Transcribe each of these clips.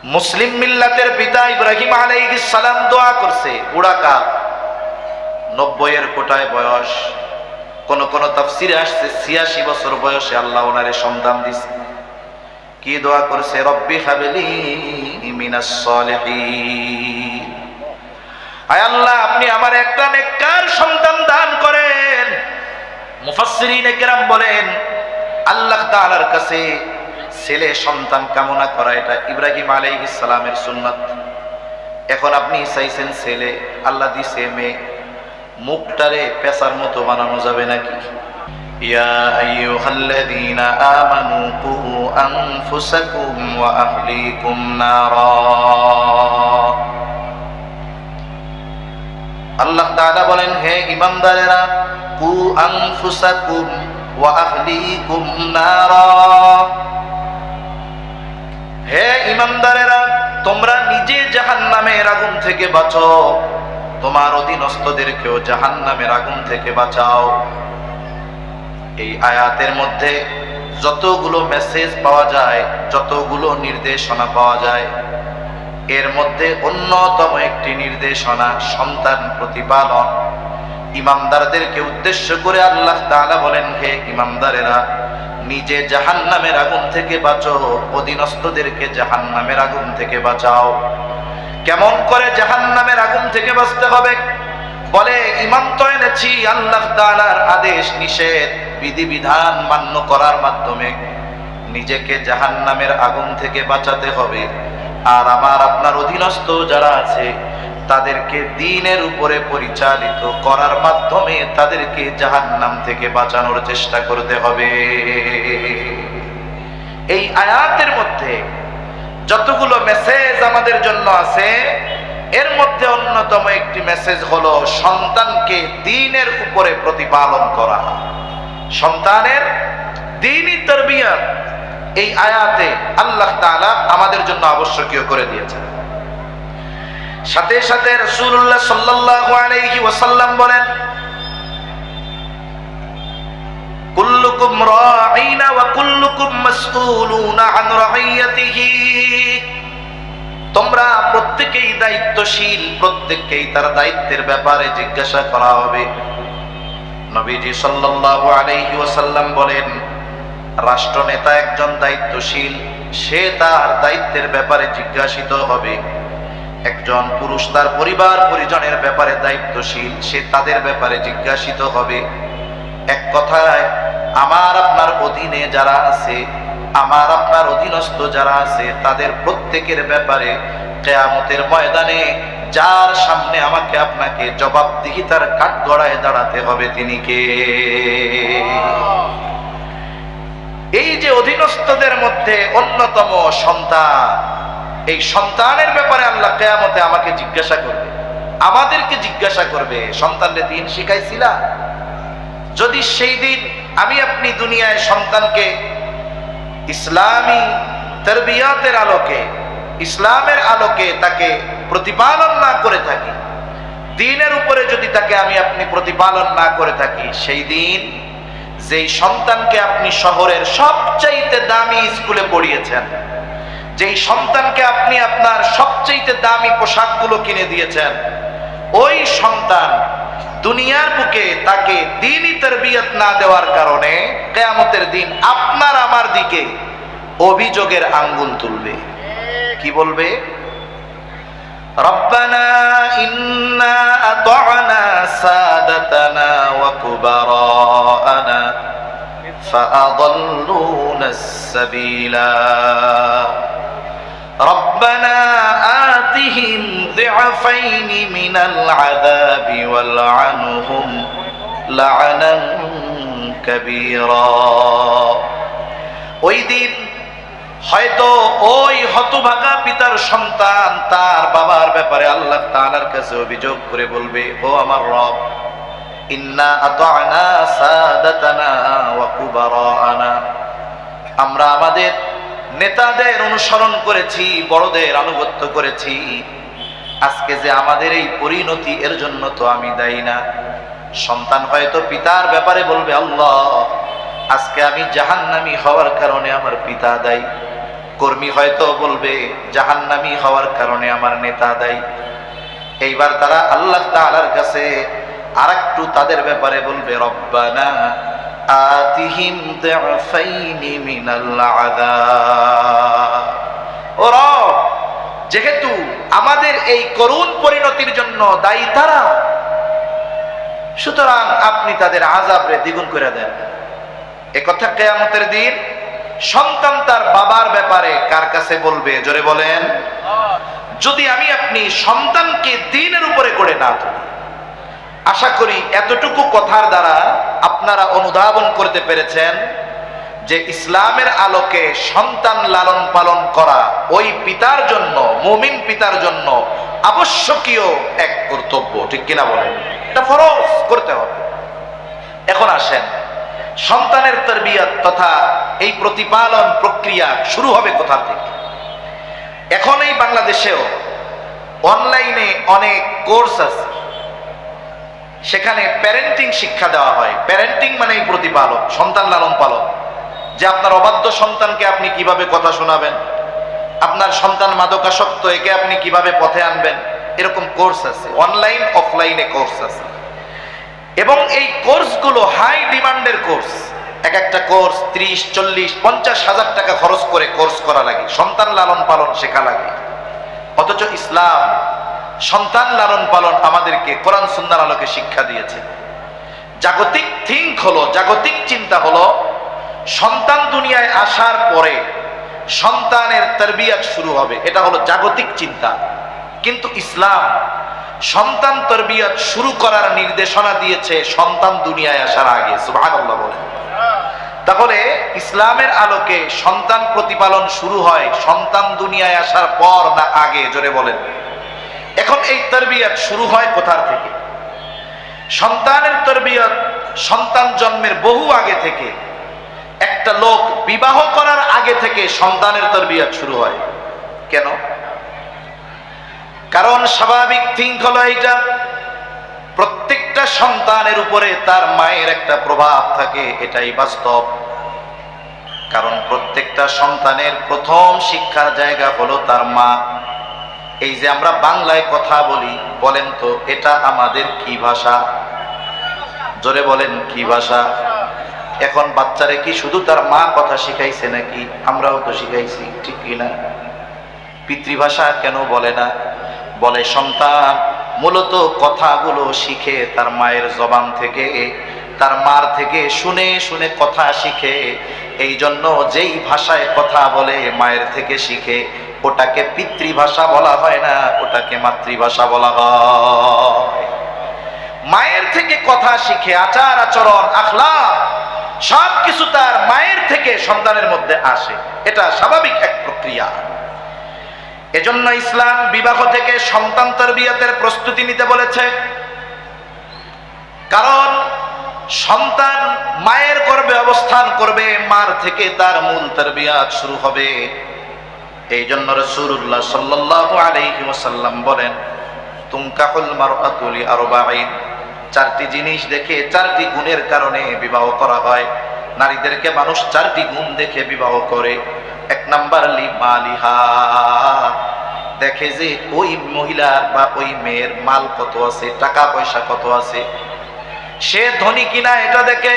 মুসলিম মিল্লাতের পিতা ইব্রাহিম আলাইহিস সালাম দোয়া করছে বুড়াকা 90 এর কোটায় বয়স, কোন কোন তাফসিরে আসছে 86 বছর বয়সে আল্লাহ ওনারে সন্তান দিছে। কি দোয়া করছে? রব্বি হাবলি মিনাস সলিহিন, আয় আল্লাহ আপনি আমার একটা নেককার সন্তান দান করেন। মুফাসসিরিনে কেরাম বলেন আল্লাহ তাআলার কাছে ছেলে সন্তান কামনা করা এটা ইব্রাহিম আলাইহিস সালামের সুন্নাত। এখন আপনি চাইছেন ছেলে, আল্লাহ দিছে মেয়ে, মুখটারে পেশার মতো বানানো যাবে নাকি? ইয়া আইয়ুহাল্লাযীনা আমানু কু আনফুসাকুম ওয়া আহলিকুম নারা। আল্লাহ তাআলা বলেন হে ঈমানদারেরা, কু আনফুসাকুম ওয়া আহলিকুম নারা, হে ঈমানদারেরা তোমরা নিজে জাহান্নামের আগুন থেকে বাঁচো, তোমার অধীনস্থদেরকেও জাহান্নামের আগুন থেকে বাঁচাও। এই আয়াতের মধ্যে যতগুলো মেসেজ পাওয়া যায়, যতগুলো নির্দেশনা পাওয়া যায়, এর মধ্যে অন্যতম একটি নির্দেশনা সন্তান প্রতিপালন। ইমানদারদেরকে উদ্দেশ্য করে আল্লাহ তাআলা বলেন হে ইমানদারেরা নিজে জাহান্নামের আগুন থেকে বাঁচো, অধীনস্থদেরকে জাহান্নামের আগুন থেকে বাঁচাও। কেমন করে জাহান্নামের আগুন থেকে বাঁচতে হবে? বলে ঈমান তো এনেছি আল্লাহ তাআলার আদেশ নিষেধ বিধিবিধান মান্য করার মাধ্যমে নিজেকে জাহান্নামের আগুন থেকে বাঁচাতে হবে। আর আমার আপনার অধীনস্থ যারা আছে তাদেরকে দ্বীনের উপরে পরিচালিত করার মাধ্যমে তাদেরকে জাহান্নাম থেকে বাঁচানোর চেষ্টা করতে হবে। এই আয়াতের মধ্যে যতগুলো মেসেজ আমাদের জন্য আছে, এর মধ্যে অন্যতম একটি মেসেজ হলো সন্তানকে দ্বীনের উপরে প্রতিপালন করা, সন্তানের দ্বীনি তারবিয়াত। এই আয়াতে আল্লাহ তাআলা আমাদের জন্য আবশ্যকীয় করে দিয়েছেন। সাথে সাথে রাসূলুল্লাহ সাল্লাল্লাহু আলাইহি ওয়াসাল্লাম বলেন কুল্লুকুম রাঈনা ওয়া কুল্লুকুম মাসউলুনা আন রাইয়াতিহি, তোমরা প্রত্যেকেই দায়িত্বশীল, প্রত্যেককেই তার দায়িত্বের ব্যাপারে জিজ্ঞাসা করা হবে। নবীজি সাল্লাল্লাহু আলাইহি ওয়াসাল্লাম বলেন রাষ্ট্রনেতা একজন দায়িত্বশীল, সে তার দায়িত্বের ব্যাপারে জিজ্ঞাসিত হবে। একজন পুরুষ তার পরিবার পরিজনের ব্যাপারে দায়িত্বশীল, সে তাদের ব্যাপারে জিজ্ঞাসিত হবে। এক কথায় আমার আপনার অধীনে যারা আছে, আমার আপনার অধীনস্থ যারা আছে, তাদের প্রত্যেকের ব্যাপারে কিয়ামতের ময়দানে যার সামনে আমাকে আপনাকে জবাবদিহিতার কাঠগড়ায় দাঁড়াতে হবে তিনি কে? এই যে অধীনস্থদের মধ্যে অন্যতম সন্তান, এই সন্তানের ব্যাপারে আল্লাহ কিয়ামতে আমাকে জিজ্ঞাসা করবে, আমাদেরকে জিজ্ঞাসা করবে সন্তানরে দ্বীন শিখাইছিলা? যদি সেই দিন আমি আপনি দুনিয়ায় সন্তানকে ইসলামী তারবিয়াতের আলোকে, ইসলামের আলোকে তাকে প্রতিপালন না করে থাকি, দ্বীনের উপরে যদি তাকে আমি আপনি প্রতিপালন না করে থাকি, সেই দিন যেই সন্তানকে আপনি শহরের সবচাইতে দামি স্কুলে পড়িয়েছেন, যেই সন্তানকে আপনি আপনার সবচাইতে দামি পোশাকগুলো কিনে দিয়েছেন, ওই সন্তান দুনিয়ার বুকে তাকে দ্বীনি তারবিয়াত না দেওয়ার কারণে কিয়ামতের দিন আপনার আমার দিকে অভিযোগের আঙ্গুল তুলবে। কি বলবে? রব্বানা ইন্না আতা'না সাদাতানা ওয়া কুবারানা ফাআদাল্লুনাস সাবিলা রব্বানা আতিহিম যিআফাইনি মিনাল আযাবি ওয়ালআনহুম লা'নান কাবীরা। ওই দিন হয়তো ওই হতভাগা পিতার সন্তান তার বাবার ব্যাপারে আল্লাহ তাআলার কাছে অভিযোগ করে বলবে, ও আমার রব, ইন্না আতা'না সাদাতানা ওয়া কুবারানা, আমরা আমাদের নেতাদের অনুসরণ করেছি, বড়দের আনুগত্য করেছি, আজকে যে আমাদের এই পরিণতি এর জন্য তো আমি দায়ী না। সন্তান হয়তো পিতার ব্যাপারে বলবে, আল্লাহ আজকে আমি জাহান্নামী হওয়ার কারণে আমার পিতা দায়ী। কর্মী হয়তো বলবে জাহান্নামী হওয়ার কারণে আমার নেতা দায়ী। এইবার তারা আল্লাহ তাআলার কাছে আরেকটু তাদের ব্যাপারে বলবে, রব্বানা আতিহিম দি'ফাইনি মিনাল আযাব। ও রব, যেহেতু আমাদের এই করুণ পরিণতির জন্য দায়ী তারা, সুতরাং আপনি তাদের আযাবরে দ্বিগুণ করে দেন। একথা কিয়ামতের দিন সন্তান তার বাবার ব্যাপারে কার কাছে বলবে? জোরে বলেন। যদি আমি আপনি সন্তানকে দ্বীনের উপরে গড়ে না তুলি। আশা করি এতটুকু কথার দ্বারা আপনারা অনুধাবন করতে পেরেছেন যে ইসলামের আলোকে সন্তান লালন পালন করা ওই পিতার জন্য, মুমিন পিতার জন্য আবশ্যকীয় এক কর্তব্য, ঠিক কিনা বলেন? এটা ফরজ করতে হবে। এখন আসেন, সন্তানের তারবিয়ত তথা এই প্রতিপালন প্রক্রিয়া শুরু হবে কোথা থেকে? এখন এই বাংলাদেশেও অনলাইনে অনেক কোর্স আছে, সেখানে প্যারেন্টিং শিক্ষা দেওয়া হয়। প্যারেন্টিং মানে এই প্রতিপালন, সন্তান লালন পালন, যে আপনার অবাধ্য সন্তানকে আপনি কিভাবে কথা শোনাবেন, আপনার সন্তান মাদকাসক্ত, একে আপনি কিভাবে পথে আনবেন, এরকম কোর্স আছে, অনলাইন অফলাইনে কোর্স আছে। এবং এই কোর্সগুলো হাই ডিমান্ডের কোর্স। এক একটা কোর্স 30, 40, 50 হাজার টাকা খরচ করে কোর্স করা লাগে, সন্তান লালন পালন শেখা লাগে। অথচ ইসলাম সন্তান লালন পালন আমাদেরকে কোরআন সুন্নাহর আলোকে শিক্ষা দিয়েছে। জাগতিক থিঙ্ক হলো, জাগতিক চিন্তা হলো সন্তান দুনিয়ায় আসার পরে সন্তানের তারবিয়ত শুরু হবে, এটা হলো জাগতিক চিন্তা। কিন্তু ইসলাম সন্তান তারবিয়ত শুরু করার নির্দেশনা দিয়েছে সন্তান দুনিয়ায় আসার আগে। সুবহানাল্লাহ বলেন। তাহলে ইসলামের আলোকে সন্তান প্রতিপালন শুরু হয় সন্তান দুনিয়ায় আসার পর না আগে? জোরে বলেন। এখন এই তারবিয়ত শুরু হয় কোথা থেকে? সন্তানের তারবিয়ত সন্তান জন্মের বহু আগে থেকে। একটা লোক বিবাহ করার আগে থেকে সন্তানের তারবিয়ত শুরু হয়। কেন? কারণ স্বাভাবিক থিঙ্ক হলো এইটা, প্রত্যেকটা সন্তানের উপরে তার মায়ের একটা প্রভাব থাকে, এটাই বাস্তব। কারণ প্রত্যেকটা সন্তানের প্রথম শিক্ষার জায়গা হলো তার মা। এই যে আমরা বাংলায় কথা বলি, বলেন তো এটা আমাদের কি ভাষা? জোরে বলেন, কি ভাষা? এখন বাচ্চারে কি শুধু তার মা কথা শিখাইছে নাকি? আমরাও তো শিখাইছি, ঠিক কিনা? পিতৃভাষা কেন বলে না? বলে সন্তান মূলত কথাগুলো শিখে তার মায়ের জবান থেকে, তার মার থেকে শুনে শুনে কথা শিখে। এই জন্য যেই ভাষায় কথা বলে মায়ের থেকে শিখে, ওটাকে পিতৃভাষা বলা হয় না, ওটাকে মাতৃভাষা বলা হয়। মায়ের থেকে কথা শিখে, আচার আচরণ আখলাক সবকিছু তার মায়ের থেকে সন্তানের মধ্যে আসে, এটা স্বাভাবিক এক প্রক্রিয়া। এজন্য ইসলাম বিবাহ থেকে সন্তান তারবিয়তের প্রস্তুতি নিতে বলেছে। কারণ সন্তান মায়ের গর্ভে অবস্থান করবে, মার থেকে তার মূল তারবিয়ত শুরু হবে। এই জন্য রাসূলুল্লাহ সাল্লাল্লাহু আলাইহি ওয়াসাল্লাম বলেন, তুনকাহুল মারআতু লিআরবাঈন, 4টি জিনিস দেখে, 4টি গুণের কারণে বিবাহ করা হয়। নারীদেরকে মানুষ 4টি গুণ দেখে বিবাহ করে। 1 নাম্বার লিমালিহা, দেখে যে ওই মহিলার বা ওই মেয়ের মাল কত আছে, টাকা পয়সা কত আছে, সে ধনী কিনা এটা দেখে।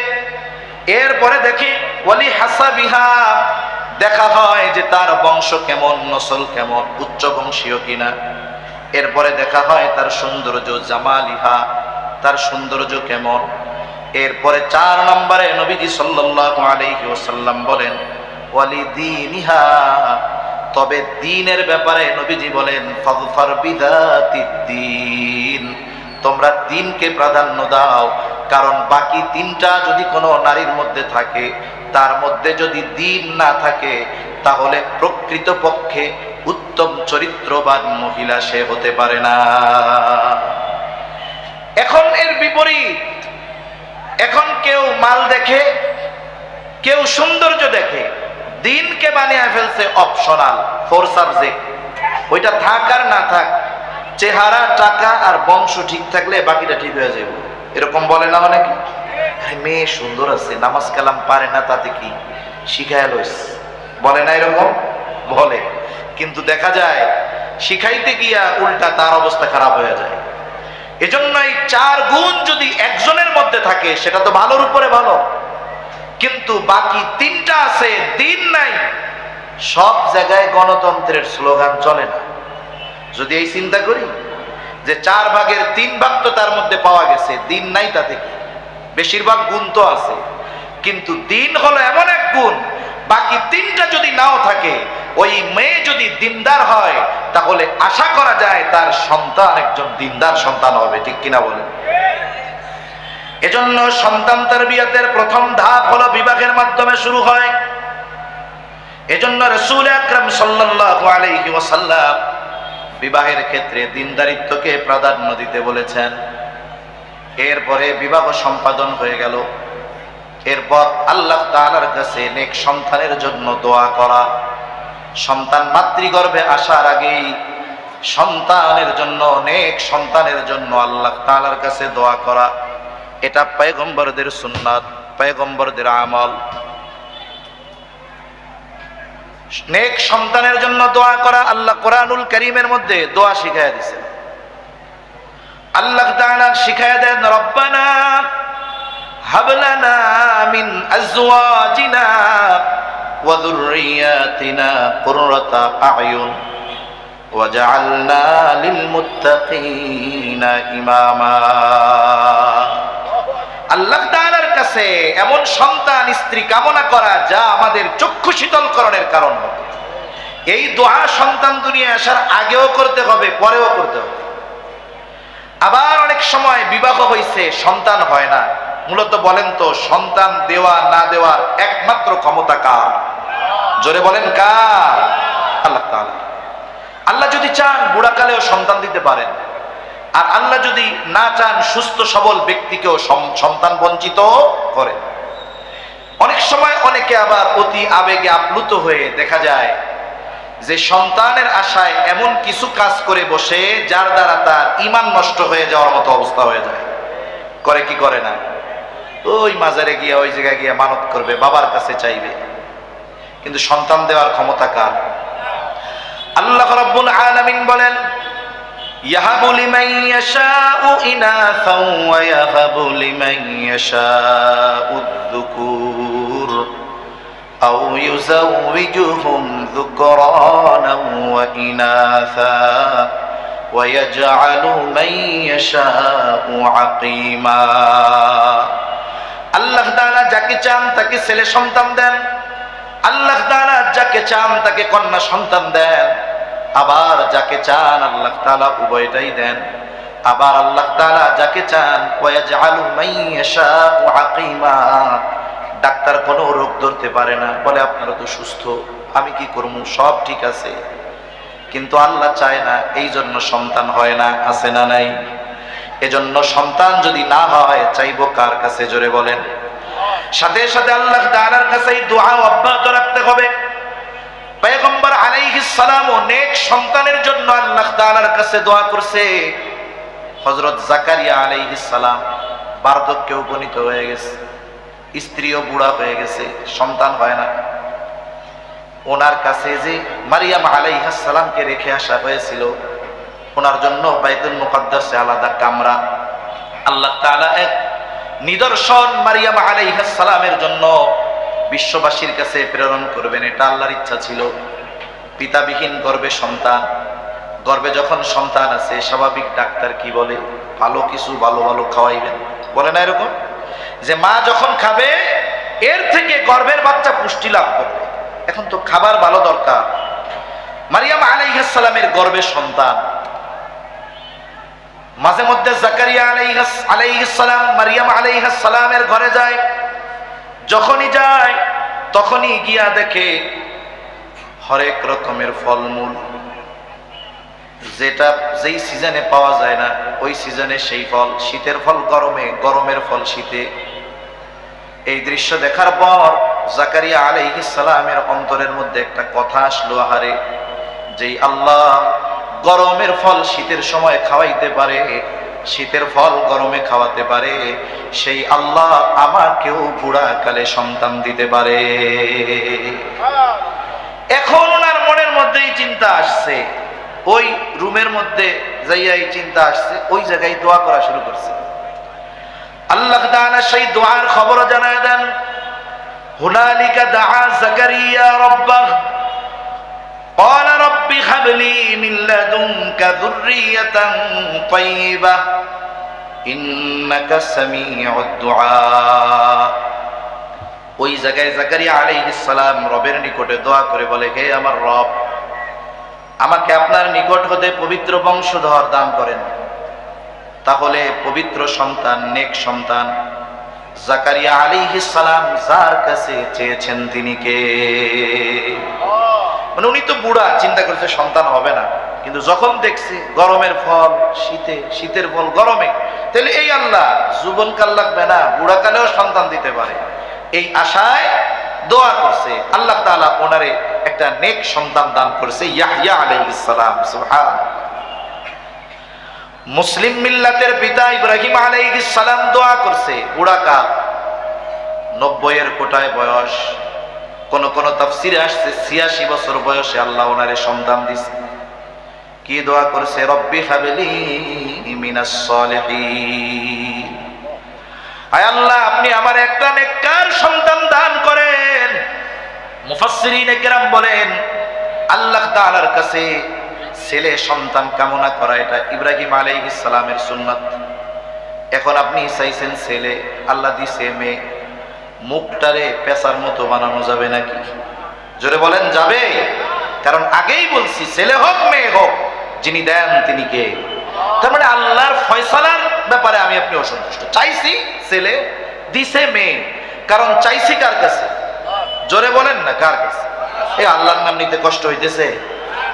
এরপরে দেখি ওয়ালি হাসাবিহা, দেখা হয় যে তার বংশ কেমন, নসল কেমন, উচ্চ বংশীয় কিনা। এরপরে দেখা হয় তার সৌন্দর্য, জামালিহা, তার সৌন্দর্য কেমন। এরপরে 4 নম্বরে নবীজি সাল্লাল্লাহু আলাইহি ওয়াসাল্লাম বলেন ওয়ালিদীনিহা, তবে দ্বীনের ব্যাপারে নবীজি বলেন ফাযফার বিযাতিদ্দীন, তোমরা দ্বীনকে প্রাধান্য দাও। কারণ বাকি 3টা যদি কোনো নারীর মধ্যে থাকে, তার মধ্যে যদি দ্বীন না থাকে, তাহলে প্রকৃতপক্ষে উত্তম চরিত্রবান মহিলা সে হতে পারে না। এখন এর বিপরীত, এখন কেউ মাল দেখে, কেউ সৌন্দর্য দেখে, দ্বীনকে বানিয়ে ফেলছে অপশনাল, 4 সাবজেক্ট। ওইটা থাক আর না থাক, চেহারা, টাকা আর বংশ ঠিক থাকলে বাকিটা ঠিক হয়ে যাবে, এরকম বলে না অনেকে? মেয়ে সুন্দর আছে, নামাজ কালাম পারে না, তাতে কি, শিখায় লইস, বলে না এরকম? বলে, কিন্তু দেখা যায় শিখাইতে গিয়া উল্টা তার অবস্থা খারাপ হয়ে যায়। এজন্য এই 4 গুণ যদি একজনের মধ্যে থাকে সেটা তো ভালোর উপরে ভালো, কিন্তু বাকি 3টা আছে, দিন নাই। সব জায়গায় গণতন্ত্রের স্লোগান চলে না। যদি এই চিন্তা করি যে 4 ভাগের 3 ভাগ তো তার মধ্যে পাওয়া গেছে, দিন নাই তাতে কি? বেশিরভাগ গুণ তো আছে, কিন্তু দিন হলো এমন এক গুণ, বাকি 3টা যদি নাও থাকে, ওই মেয়ে যদি দিনদার হয় তাহলে আশা করা যায় তার সন্তান একজন দিনদার সন্তান হবে, ঠিক কিনা বলেন? এজন্য সন্তান তারবিয়াতের প্রথম ধাপ হলো বিবাহের মাধ্যমে শুরু হয়। এজন্য রাসূল আকরাম সাল্লাল্লাহু আলাইহি ওয়াসাল্লাম বিবাহের ক্ষেত্রে দিনদারিত্বকে প্রাধান্য দিতে বলেছেন। এরপরে বিবাহ সম্পাদন হয়ে গেল। এরপর আল্লাহ তাআলার কাছে নেক সন্তানের জন্য দোয়া করা। সন্তান মাতৃগর্ভে আসার আগেই সন্তানের জন্য, নেক সন্তানের জন্য আল্লাহ তাআলার কাছে দোয়া করা, এটা পয়গম্বরদের সুন্নাত, পয়গম্বরদের আমল। নেক সন্তানের জন্য দোয়া করা আল্লাহ কোরআনুল কারীমের মধ্যে দোয়া শিখায়া দিয়েছেন। আল্লাহ তাআলা শিখায়া দেন, রব্বানা হাব লানা মিন আজওয়াজিনা ওয়া যুররিয়াতিনা কুররাতা আ'য়ুন ওয়াজআলনা লিল মুত্তাকিনা ইমামা। আল্লাহ তাআলার কাছে এমন সন্তান স্ত্রী কামনা করা যা আমাদের চক্ষু শীতলকরণের কারণ হবে। এই দোয়া সন্তান দুনিয়ায় আসার আগেও করতে হবে, পরেও করতে হবে। আবার অনেক সময় বিবাহ হইছে, সন্তান হয় না। মূলত বলেন তো, সন্তান দেওয়া না দেওয়ার একমাত্র ক্ষমতা কার? জোরে বলেন কার? আল্লাহ তাআলা। আল্লাহ যদি চান বুড়াকালেও সন্তান দিতে পারেন, আর আল্লাহ যদি না চান সুস্থ সবল ব্যক্তিকেও সন্তান বঞ্চিত করে। অনেক সময় অনেকে আবার অতি আবেগে আপ্লুত হয়ে দেখা যায় যে সন্তানের আশায় এমন কিছু কাজ করে বসে যার দ্বারা তার ঈমান নষ্ট হয়ে যাওয়ার মতো অবস্থা হয়ে যায়। করে কি করে না? ওই মাজারে গিয়ে, ওই জায়গায় গিয়ে মানত করবে, বাবার কাছে চাইবে, কিন্তু সন্তান দেওয়ার ক্ষমতা কার? আল্লাহ রাব্বুল আলামিন বলেন, ইয়াহাবু লিমান ইয়াশাউ ইনাসা ওয়া ইয়াহাবু লিমান ইয়াশাউ আয-যুকুর আও ইউযাওবিজুহুম যুকরানা ওয়া ইনাসা ওয়া ইয়াজআলু মান ইয়াশাউ আকিমা। আল্লাহ তাআলা যাকে চান তাকে ছেলে সন্তান দেন, আল্লাহ তাআলা যাকে চান তাকে কন্যা সন্তান দেন, আবার যাকে চান আল্লাহ তাআলা উভয়টাই দেন। আবার আল্লাহ তাআলা যাকে চান ওয়াজআলু মান ইয়াশাউ আকিমা। ডাক্তার কোনো রোগ ধরতে পারে না, বলে আপনারা তো সুস্থ, আমি কি করব, সব ঠিক আছে, কিন্তু আল্লাহ চায় না, এই জন্য সন্তান হয় না। আছে না নাই? এজন্য সন্তান যদি না হয় চাইবো কার কাছে? জোরে বলেন। সাথে সাথে আল্লাহ তাআলার কাছে এই দোয়া অব্যাহত রাখতে হবে। পয়গম্বর আলাইহিস সালাম নেক সন্তানের জন্য আল্লাহ তাআলার কাছে দোয়া করছে। হযরত জাকারিয়া আলাইহিস সালাম বার্ধক্যে উপনীত হয়ে গেছে, স্ত্রীও বুড়া হয়ে গেছে, সন্তান হয় না। ওনার কাছে যে মারিয়াম আলাইহিস সালামকে রেখে আসা হয়েছিল, ওনার জন্য বাইতুল মুকাদ্দাসে আলাদা কামরা। আল্লাহ তাআলা এক নিদর্শন মারিয়াম আলাইহিস সালামের জন্য বিশ্ববাসীর কাছে প্রেরণ করবেন, এটা আল্লাহর ইচ্ছা ছিল। পিতাবিহীন গর্ভে সন্তান, গর্ভে যখন সন্তান আছে স্বাভাবিক ডাক্তার কি বলে, ভালো কিছু ভালো ভালো খাওয়াইবেন, বলে না এরকম? যে মা যখন খাবে এর থেকে গর্ভের বাচ্চা পুষ্টি লাভ করবে। এখন তো খাবার ভালো দরকার। মারিয়াম আলাইহিস সালামের গর্ভে সন্তান। মাঝে মধ্যে জাকারিয়া আলাইহিস সালাম মারিয়াম আলাইহিস সালামের ঘরে যায়। যখনই যায় তখনই গিয়া দেখে হরেক রকমের ফলমূল, যেটা যেই সিজনে পাওয়া যায় না ওই সিজনে সেই ফল। শীতের ফল গরমে, গরমের ফল শীতে। এই দৃশ্য দেখার পর জাকারিয়া আলাইহিস সালামের অন্তরের মধ্যে একটা কথা আসলো, আহারে, যেই আল্লাহ গরমের ফল শীতের সময় খাওয়াইতে পারে, শীতের ফল গরমে খাওয়াতে পারে, সেই আল্লাহ আমাকেও বুড়া কালে সন্তান দিতে পারে। এখন ওনার মনে মধ্যেই চিন্তা আসছে, ওই রুমের মধ্যে যাইয়া এই চিন্তা আসছে, ওই জায়গায় দোয়া করা শুরু করছে। আল্লাহ তাআলা সেই দোয়ার খবর জানায় দেন, হুনালিকা দাআ যাকারিয়া রাব্বাহ ক্বালা রাব্বি হাবলি মিন লাদুনকা যুররিয়াতান তাইয়্যিবাহ ইন্নাকা সামিউদ দুআ। ওই জায়গায় যাকারিয়া আলাইহিস সালাম রবের নিকটে দোয়া করে বলে, হে আমার রব, আমাকে আপনার নিকট হতে পবিত্র বংশধর দান করেন, তাহলে পবিত্র সন্তান, নেক সন্তান। যাকারিয়া আলাইহিস সালাম যার কাছে চেয়েছেন তিনি কে? মানে উনি তো বুড়া, চিন্তা করছে সন্তান হবে না, কিন্তু যখন দেখছে গরমের ফল শীতে, শীতের ফল গরমে, তাহলে এই আল্লাহ যুবনকাল লাগবে না, বুড়াকালেও সন্তান দিতে পারে, এই আশায় দোয়া করছে। আল্লাহ তাআলা ওনারে একটা নেক সন্তান দান করেছে, ইয়াহইয়া আলাইহিস সালাম। সুবহানাল্লাহ। মুসলিম মিল্লাতের পিতা ইব্রাহিম আলাইহিস সালাম দোয়া করছে, বুড়াকাল, 90 এর কোটায় বয়স, কোন কোন তাফসিরে আসছে 86 বছর বয়সে আল্লাহ ওনারে সন্তান দিছে। কি দোয়া করছে? রব্বি হাবলি মিনাস সলিহিন, আয় আল্লাহ আপনি আমার একটা নেককার সন্তান দান করেন। মুফাসসিরিনে কেরাম বলেন, আল্লাহ তাআলার কাছে ছেলে সন্তান কামনা করা এটা ইব্রাহিম আলাইহিস সালামের সুন্নাত। এখন আপনি চাইছেন ছেলে, আল্লাহ দিছে মেয়ে, মুখটারে পেশার মতো বানানো যাবে নাকি? জোরে বলেন যাবে? কারণ আগেই বলছি, ছেলে হোক মেয়ে হোক, যিনি দেন তিনি কে? তার মানে আল্লাহর ফয়সালার ব্যাপারে আমি আপনি অসন্তুষ্ট। চাইছি ছেলে, দিছে মেয়ে, কারণ চাইছি কার কাছে? জোরে বলেন না, কার কাছে? এই আল্লাহর নাম নিতে কষ্ট হইতেছে,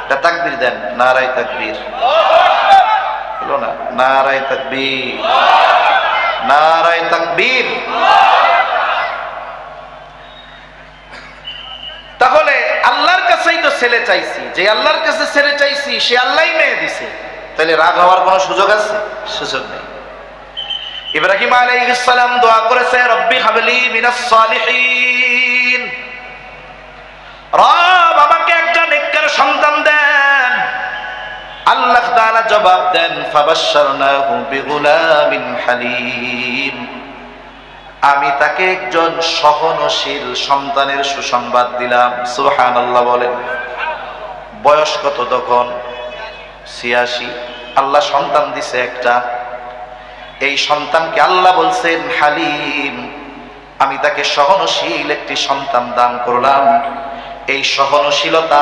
এটা তাকবীর দেন, নারায়ে তাকবীর। হলো না? নারায়ে তাকবীর, নারায়ে তাকবীর। তাহলে আল্লাহর কাছেই তো ছেলে চাইছি, যে আল্লাহর কাছে ছেলে চাইছি সে আল্লাহই মেয়ে দিছে, তাহলে রাগ হওয়ার কোনো সুযোগ আছে? সুযোগ নেই। ইব্রাহিম আলাইহিস সালাম দোয়া করেছে, রব্বি হাবলি মিনাস সালিহিন, রব আমাকে একটা নেককার সন্তান দেন। আল্লাহ তাআলা জবাব দেন, ফাবাশশারনাহু বিগুলামিন হালিম, আমি তাকে একজন সহনশীল সন্তানের সুসংবাদ দিলাম। সুবহানাল্লাহ বলেন। বয়স কত তখন? 86। আল্লাহ সন্তান দিছে একটা, এই সন্তানকে আল্লাহ বলছেন হালিম, আমি তাকে সহনশীল একটি সন্তান দান করলাম। এই সহনশীলতা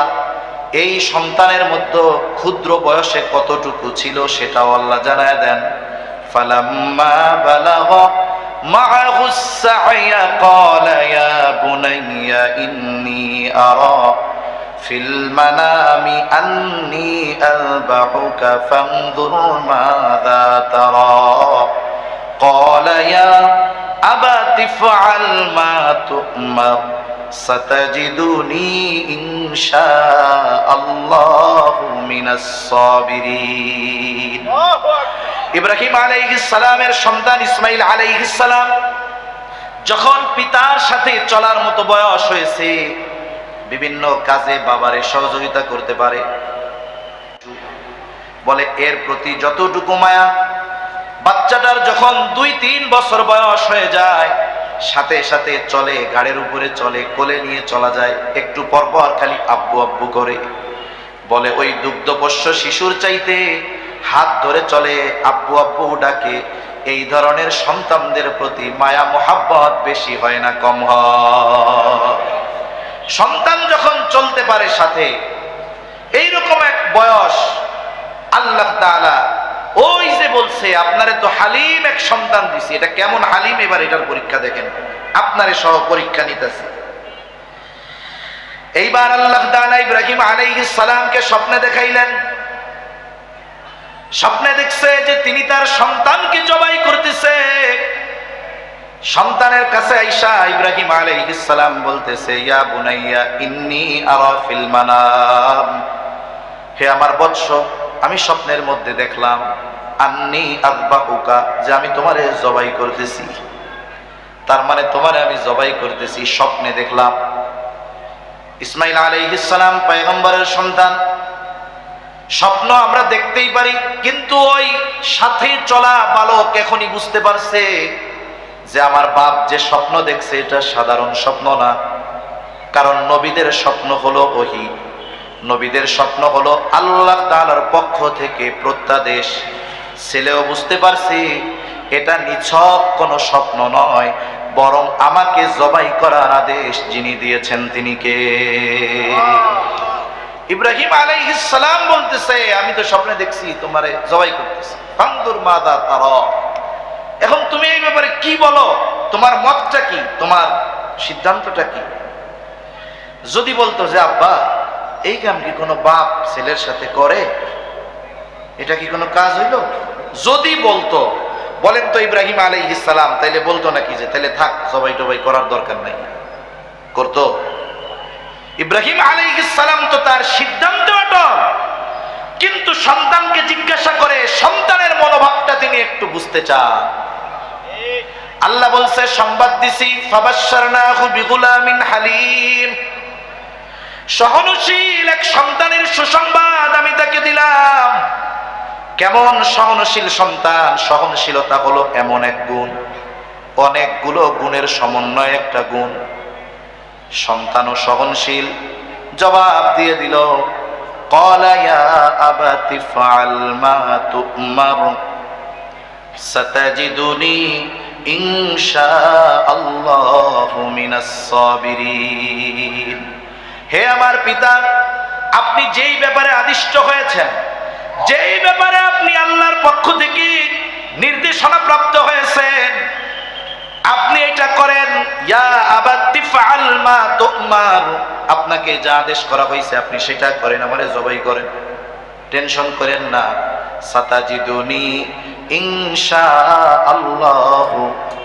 এই সন্তানের মধ্যে ক্ষুদ্র বয়সে কতটুকু ছিল সেটাও আল্লাহ জানায় দেন। ফালাম্মা বালাগা মা'আহু আস-সা'য়া ক্বালা ইয়া বুনাইয়া ইন্নী আরা ফিল মানামি আন্নী আযবাহুকা ফানজুর মাযা তারা ক্বালা ইয়া আবাতি ইফআল মা তু'মার সাতাজিদুনি ইনশাআল্লাহু মিনাস সাবিরিন। ইব্রাহিম আলাইহিস সালামের সন্তান ইসমাঈল আলাইহিস সালাম যখন পিতার সাথে চলার মতো বয়স হয়েছে, বিভিন্ন কাজে বাবারে সহযোগিতা করতে পারে, বলে এর প্রতি যতটুকু মায়া, বাচ্চাটার যখন 2-3 বছর বয়স হয়ে যায়, সাথে সাথে চলে, গাড়ির উপরে চলে, কোলে নিয়ে চলা যায়, একটু পরপর খালি আব্বু আব্বু করে, বলে ওই দুগ্ধপোষ্য শিশুর চাইতে হাত ধরে চলে, আব্বু আব্বু ডাকে। এই ধরনের সন্তানদের প্রতি মায়া মোহাব্বত বেশি হয় না কম হয়? সন্তান যখন চলতে পারে সাথে, এইরকম এক বয়স আল্লাহ তাআলা ওই যে বলছে আপনারে তো হালিম এক সন্তান দিছি, এটা কেমন হালিম এবার এটার পরীক্ষা দেখেন, আপনারে সহ পরীক্ষা নিতেছে। এইবার আল্লাহ তাআলা ইব্রাহিম আলাইহিস সালামকে স্বপ্নে দেখাইলেন। স্বপ্নে দেখছে যে তিনি তার সন্তানকে জবাই করতেছে। সন্তানের কাছে আইসা ইব্রাহিম আলাইহিস সালাম বলতেছে, ইয়া বুনাইয়া ইন্নী আরা ফিল মানাম, হে আমার বৎস, আমি স্বপ্নের মধ্যে দেখলাম, আন্নী আযবাহুকা, যে আমি তোমারে জবাই করতেছি। তার মানে তোমারে আমি জবাই করতেছি, স্বপ্নে দেখলাম। ইসমাইল আলাইহিস সালাম পয়গম্বরের সন্তান। স্বপ্ন আমরা দেখতেই পারি, কিন্তু ওই সাথে চলা বালক এখনই বুঝতে পারছে যে আমার বাপ যে স্বপ্ন দেখছে এটা সাধারণ স্বপ্ন না। কারণ নবীদের স্বপ্ন হলো ওহী, নবীদের স্বপ্ন হলো আল্লাহ তাআলার পক্ষ থেকে প্রত্যাদেশ। ছেলেও বুঝতে পারছে এটা নিছক কোনো স্বপ্ন নয়, বরং আমাকে জবাই করার আদেশ যিনি দিয়েছেন তিনি কে? ইব্রাহিম আলাইহিস সালাম বলতেছে আমি তো স্বপ্নে দেখছি তোমারে জবাই করতেছি, ফানদুর মাযা তারা। এখন তুমি এই ব্যাপারে কি বলো, তোমার মতটা কি, তোমার সিদ্ধান্তটা কি? যদি বলতো যে আব্বা এই কাম কি কোনো বাপ ছেলের সাথে করে, এটা কি কোনো কাজ হইল? যদি বলতো, বলেন তো ইব্রাহিম আলাইহিস সালাম তাইলে বলতো নাকি যে তাইলে থাক জবাই টবাই করার দরকার নাই? করতো? ইব্রাহিম আলাইহিস সালাম তো তার সিদ্ধান্ত অটল, কিন্তু সন্তানকে জিজ্ঞাসা করে সন্তানের মনোভাবটা তিনি একটু বুঝতে চান। আল্লাহ বলছে সংবাদ দিছি ফাবাশশারনাহু বিগুলামিন হালিম, সহনশীল এক সন্তানের সুসংবাদ আমি তাকে দিলাম। কেমন সহনশীল সন্তান? সহনশীলতা হলো এমন এক গুণ, অনেকগুলো গুণের সমন্বয় একটা গুণ। সন্তানও সহনশীল, জবাব দিয়ে দিল ক্বালা ইয়া আবাতি ফাআল মা তু'মার সাতাজিদুনি ইনশাআল্লাহু মিনাস সাবিরিন। হে আমার পিতা, আপনি যেই ব্যাপারে আদিষ্ট হয়েছেন, যেই ব্যাপারে আপনি আল্লাহর পক্ষ থেকে নির্দেশনা প্রাপ্ত হয়েছেন, আপনি এটা করেন। ইয়া আবাতি ফাআল মা তু'মার, আপনাকে যা আদেশ করা হয়েছে আপনি সেটা করেন, আমারে জবাই করেন, টেনশন করেন না। সাতাজিদুনি ইনশাআল্লাহু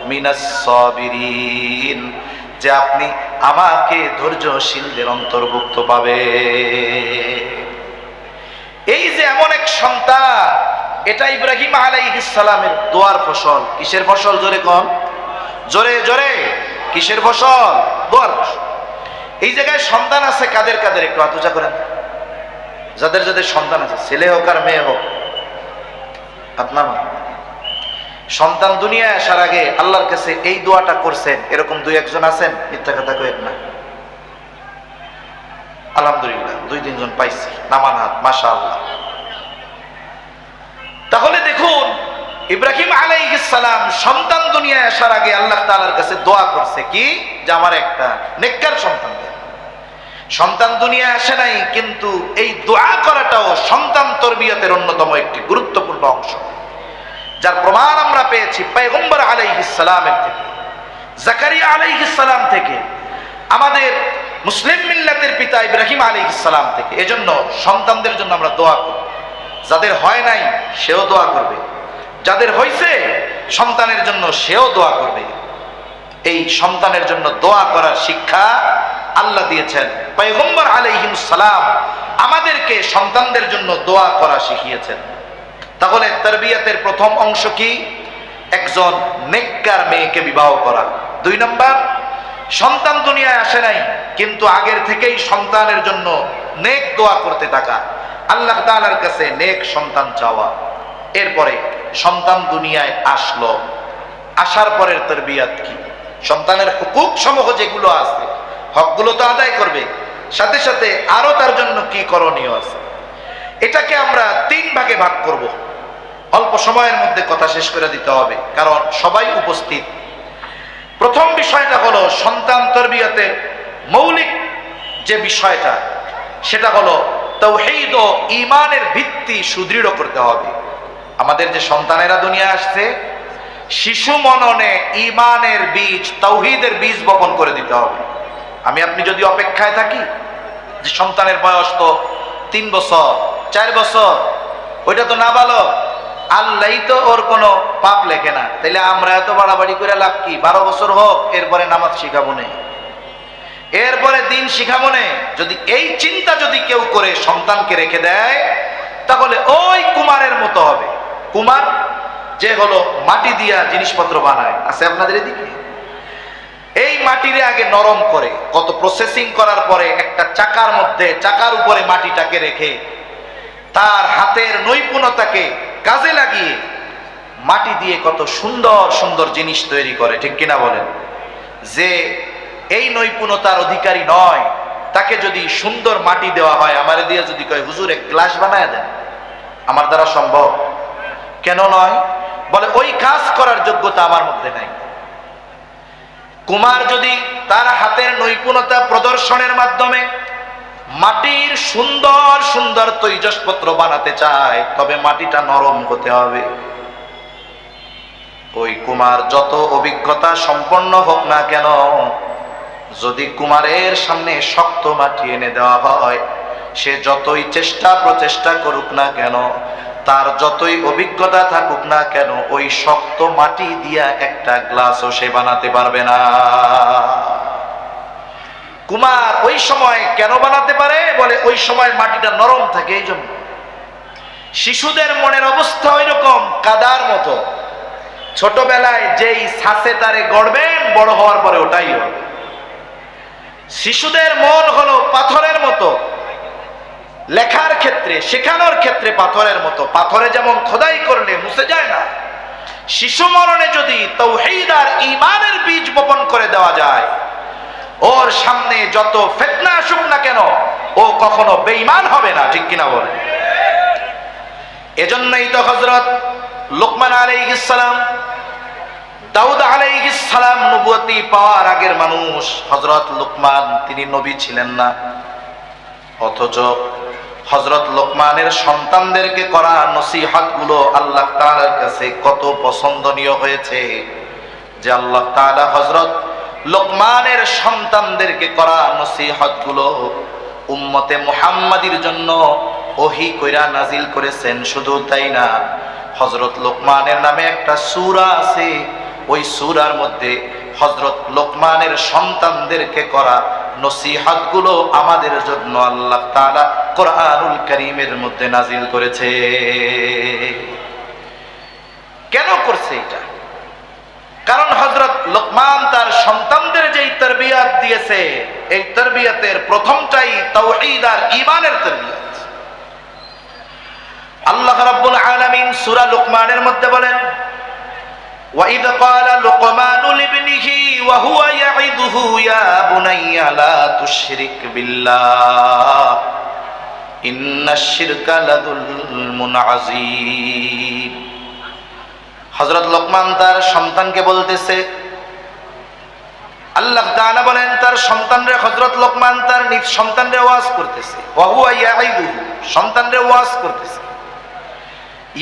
মিনাস সাবিরিন, যে আপনি আমাকে ধৈর্যশীলদের অন্তর্ভুক্ত পাবে। এই যে এমন এক সন্তান, এটা ইব্রাহিম আলাইহিস সালামের দোয়ার ফসল। কিসের ফসল? জোরে কোন, জোরে জোরে, কিসের ফসল? দোয়ার ফসল। এই জায়গায় সন্তান আছে কাদের কাদের একটু হাত উঁচা করেন। যাদের যাদের সন্তান আছে, ছেলে হোক আর মেয়ে হোক, আপনার সন্তান দুনিয়ায় আসার আগে আল্লাহর কাছে এই দোয়াটা করছেন, এরকম দুই একজন আছেন? মিথ্যা কথা কইেন না। আলহামদুলিল্লাহ 2-3 জন পাইছি, নামান হাত, মাশাআল্লাহ। তাহলে দেখুন ইব্রাহিম আলাইহিস সালাম সন্তান দুনিয়ায় আসার আগে আল্লাহ তাআলার কাছে দোয়া করছে কি, যে আমার একটা নেককার সন্তান দেন। সন্তান দুনিয়ায় আসে নাই, কিন্তু এই দোয়া করাটাও সন্তান তরবিয়তের অন্যতম একটি গুরুত্বপূর্ণ অংশ, যার প্রমাণ আমরা পেয়েছি পয়গম্বর আলাইহিস সালামের থেকে, জাকারিয়া আলাইহিস সালাম থেকে, আমাদের মুসলিম মিল্লাতের পিতা ইব্রাহিম আলাইহিস সালাম থেকে। এজন্য সন্তানদের জন্য আমরা দোয়া করব। যাদের হয় নাই সেও দোয়া করবে, যাদের হয়েছে সন্তানের জন্য সেও দোয়া করবে। এই সন্তানের জন্য দোয়া করার শিক্ষা আল্লাহ দিয়েছেন। পয়গম্বর আলাইহিস সালাম আমাদেরকে সন্তানদের জন্য দোয়া করা শিখিয়েছেন। তাহলে তারবিয়াতের প্রথম অংশ কি? একজন নেককার মেয়েকে বিবাহ করা। 2 নম্বর, সন্তান দুনিয়ায় আসে নাই, কিন্তু আগের থেকেই সন্তানের জন্য নেক দোয়া করতে থাকা, আল্লাহ তাআলার কাছে নেক সন্তান চাওয়া। এরপরে সন্তান দুনিয়ায় আসলো, আসার পরের তারবিয়াত কি? সন্তানের হুকুক সমূহ যেগুলো আছে, হকগুলো তো আদায় করবে, সাথে সাথে আরো তার জন্য কি করণীয় আছে। এটাকে আমরা 3 ভাগে ভাগ করব। অল্প সময়ের মধ্যে কথা শেষ করে দিতে হবে, কারণ সবাই উপস্থিত। প্রথম বিষয়টা হলো সন্তান তরবিয়তের মৌলিক যে বিষয়টা, সেটা হলো তাওহীদ ও ঈমানের ভিত্তি সুদৃঢ় করতে হবে। আমাদের যে সন্তানেরা দুনিয়া আসছে, শিশু মননে ঈমানের বীজ, তাওহীদের বীজ বপন করে দিতে হবে। আমি আপনি যদি অপেক্ষায় থাকি যে সন্তানের বয়স তো 3 বছর 4 বছর, ওইটা তো নাবালক, আল্লাহই তো ওর কোনো পাপ লেখে না, তাইলে আমরা এত বাড়াবাড়ি করে লাভ কি? 12 বছর হোক, এরপরে নামাজ শিখাবো না, এরপরে দিন শিখাবো না। যদি এই চিন্তা যদি কেউ করে সন্তানকে রেখে দেয়, তাহলে ওই কুমারের মতো হবে। কুমার যে হলো মাটি দিয়া জিনিসপত্র বানায়, আছে আপনাদের এদিকে? এই মাটিরে আগে নরম করে কত প্রসেসিং করার পরে একটা চাকার মধ্যে, চাকার উপরে মাটিটাকে রেখে তার হাতের নৈপুণ্যতাকে কাজে লাগিয়ে মাটি দিয়ে কত সুন্দর সুন্দর জিনিস তৈরি করে, ঠিক কিনা বলেন? যে এই নৈপুণ্যতার অধিকারী নয়, তাকে যদি সুন্দর মাটি দেওয়া হয়, আমারে দিয়ে যদি কয় হুজুর এক গ্লাস বানায় দেন, আমার দ্বারা সম্ভব? কেন নয়? বলে ওই কাজ করার যোগ্যতা আমার মধ্যে নাই। কুমার যদি তার হাতের নৈপুণ্যতা প্রদর্শনের মাধ্যমে মাটির সুন্দর সুন্দর তৈজসপত্র বানাতে চায়, তবে মাটিটা নরম হতে হবে। ওই কুমার যত অভিজ্ঞতা সম্পন্ন হোক না কেন, যদি কুমারের সামনে শক্ত মাটি এনে দেওয়া হয়, সে যতই চেষ্টা প্রচেষ্টা করুক না কেন, তার যতই অভিজ্ঞতা থাকুক না কেন, ওই শক্ত মাটি দিয়া একটা গ্লাসও সে বানাতে পারবে না। কুমার ওই সময় কেন বানাতে পারে? বলে ওই সময় মাটিটা নরম থাকে। এই জন্য শিশুদের মনের অবস্থা ওই রকম কাদার মতো, ছোটবেলায় যেই ছাঁচে তারে গড়বেন, বড় হওয়ার পরে ওটাই হবে। শিশুদের মন হলো পাথরের মতো, লেখার ক্ষেত্রে শেখানোর ক্ষেত্রে পাথরের মতো। পাথরে যেমন খোদাই করলে মুছে যায় না, শিশু মরণে যদি তাওহীদ আর ঈমানের বীজ বপন করে দেওয়া যায়, ওর সামনে যত ফিতনা আসুক না কেন, ও কখনো বেঈমান হবে না, ঠিক কিনা বলে? এজন্যই তো হযরত লুকমান আলাইহিস সালাম, দাউদ আলাইহিস সালাম নবুয়তি পাওয়ার আগের মানুষ। হযরত লুকমান তিনি নবী ছিলেন না, অথচ হযরত লোকমানের সন্তানদেরকে করা নসিহত গুলো আল্লাহ তাআলার কাছে কত পছন্দনীয় হয়েছে, যে আল্লাহ তাআলা হযরত লোকমানের সন্তানদেরকে করা নসিহত গুলো উম্মতে মুহাম্মাদির জন্য ওহী কইরা নাজিল করেছেন। শুধু তাই না, হযরত লোকমানের নামে একটা সূরা আছে, ওই সূরার মধ্যে হযরত লোকমানের সন্তানদেরকে করা নসিহত গুলো আমাদের জন্য আল্লাহ তাআলা কোরআনুল কারীমের মধ্যে নাজিল করেছে। কেন করছে এটা? কারণ হযরত লোকমান তার সন্তানদের যেই তারবিয়াত দিয়েছে, এই তারবিয়াতের প্রথমটাই তাওহীদ আর ঈমানের তারবিয়াত। আল্লাহ রাব্বুল আলামিন সূরা লুকমানের মধ্যে বলেন, وَإِذْ قَالَ لُقْمَانُ لِابْنِهِ وَهُوَ يَعِظُهُ يَا بُنَيَّ لَا تُشْرِكْ بِاللَّهِ إِنَّ الشِّرْكَ لَظُلْمٌ عَظِيمٌ। হযরত লোকমান তার সন্তানকে বলতেছে, আল্লাহ তাআলা বলেন তার সন্তানরে, হযরত লোকমান তার নিজ সন্তানরে ওয়াজ করতেছে, ওয়াহুয়া ইয়াইদুহু, সন্তানরে ওয়াজ করতেছে,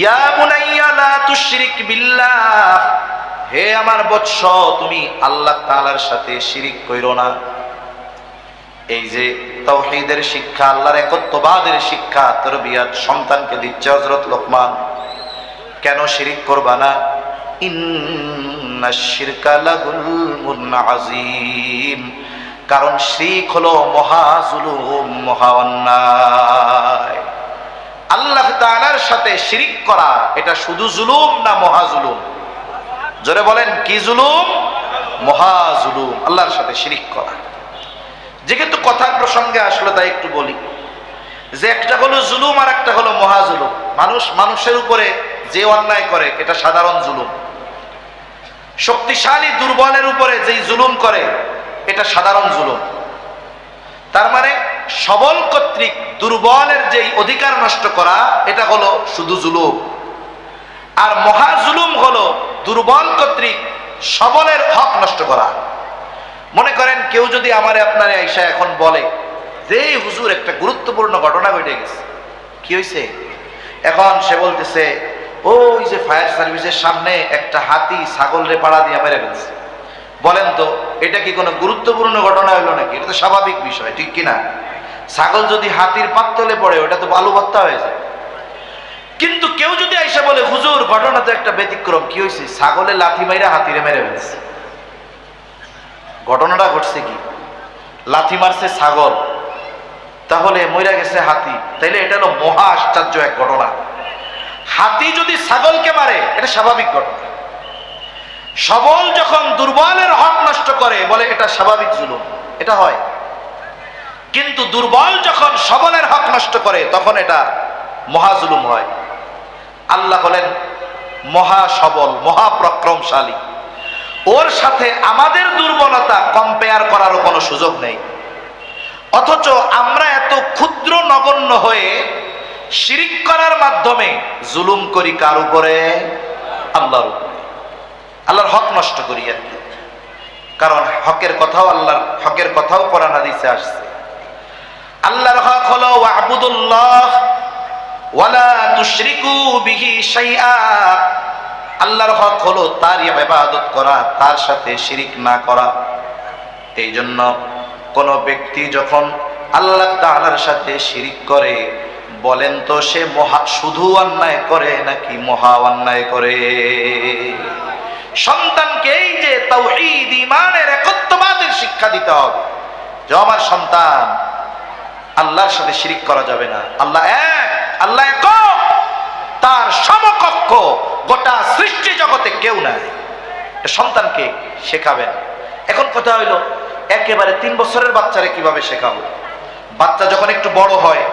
ইয়া বুনাইয়া লা তুশরিক বিল্লাহ, হে আমার বৎস, তুমি আল্লাহ তাআলার সাথে শিরিক কইরো না। এই যে তাওহীদের শিক্ষা, আল্লাহর একত্ববাদের শিক্ষা, তারবিয়াত সন্তানকে দিচ্ছে হযরত লোকমান। কেন শিরিক করবা না? ইন্নাশ শিরকা লাযুলমুন আযীম, কারণ শিরক হলো মহা জুলুম, মহা অন্যায়। আল্লাহ তাআলার সাথে শিরিক করা এটা শুধু জুলুম না মহা জুলুম? জোরে বলেন, কি জুলুম? মহা জুলুম, আল্লাহর সাথে শিরিক করা। যেহেতু কথার প্রসঙ্গে আসলে তাই একটু বলি, যে একটা হলো জুলুম আর একটা হলো মহা জুলুম। মানুষের উপরে যে অন্যায় করে এটা সাধারণ জুলুম। শক্তিশালী দুর্বলের উপরে যেই জুলুম করে এটা সাধারণ জুলুম। তার মানে সবল কর্তৃক দুর্বলের যেই অধিকার নষ্ট করা এটা হলো শুধু জুলুম। আর মহা জুলুম হলো দুর্বল কর্তৃক সবলের হক নষ্ট করা। মনে করেন কেউ যদি আমারে আপনারে আইসা এখন বলে যে হুজুর একটা গুরুত্বপূর্ণ ঘটনা ঘটে গেছে, কি হয়েছে? এখন সে বলতেছে, ওই যে ফায়ার সার্ভিসের সামনে একটা হাতি ছাগলরে পাড়া দিয়ে মেরে ফেলছে। বলেন তো এটা কি কোনো গুরুত্বপূর্ণ ঘটনা হলো নাকি? এটা তো স্বাভাবিক বিষয়, ঠিক কিনা? ছাগল যদি হাতির পাততলে পড়ে ওটা তো বালু ভর্তা হয়ে যায়। কিন্তু কেউ যদি আইসা বলে হুজুর ঘটনা তো একটা ব্যতিক্রম, কি হয়েছে? ছাগলে লাথি মাইরা হাতিরে মেরে ফেলছে। ঘটনাটা ঘটছে কি? লাথি মারছে ছাগল, তাহলে মইরা গেছে হাতি, তাইলে এটা হলো মহা আশ্চর্য এক ঘটনা। হাতি যদি ছাগলকে মারে এটা স্বাভাবিক ঘটনা। সবল যখন দুর্বলের হক নষ্ট করে বলে এটা স্বাভাবিক জুলুম, এটা হয়। কিন্তু দুর্বল যখন সবলের হক নষ্ট করে তখন এটা মহা জুলুম হয়। আল্লাহ হলেন মহা সবল, মহা পরাক্রমশালী, ওর সাথে আমাদের দুর্বলতা কম্পেয়ার করারও কোনো সুযোগ নেই। অথচ আমরা এত ক্ষুদ্র নগণ্য হয়ে শিরিক করার মাধ্যমে জুলুম করি কার উপরে? আল্লাহর উপরে। আল্লাহর হক নষ্ট করি আর কি। কারণ হকের কথাও কোরআন হাদিসে আসছে। আল্লাহর হক হলো ওয়া'বুদুল্লাহ ওয়ালা তুশরিকু বিহি শাইআ। আল্লাহর হক হলো তারই ইবাদত করা, তার সাথে শিরিক না করা। এই জন্য কোন ব্যক্তি যখন আল্লাহ তাআলার সাথে শিরিক করে, বলেন তো সে শুধু অন্যায় করে নাকি মহা অন্যায় করে? সন্তানকে এই যে তাওহীদ ঈমানের একত্ববাদের শিক্ষা দিতে হবে, যে আমার সন্তান আল্লাহর সাথে শিরিক করা যাবে না। আল্লাহ এক, আল্লাহ একক, তার সমকক্ষ গোটা সৃষ্টি জগতে কেউ নাই। সন্তানকে শেখাবেন। এখন কথা হইল, একেবারে 3 বছরের বাচ্চারে কিভাবে শেখাবো? বাচ্চা যখন একটু বড় হয়,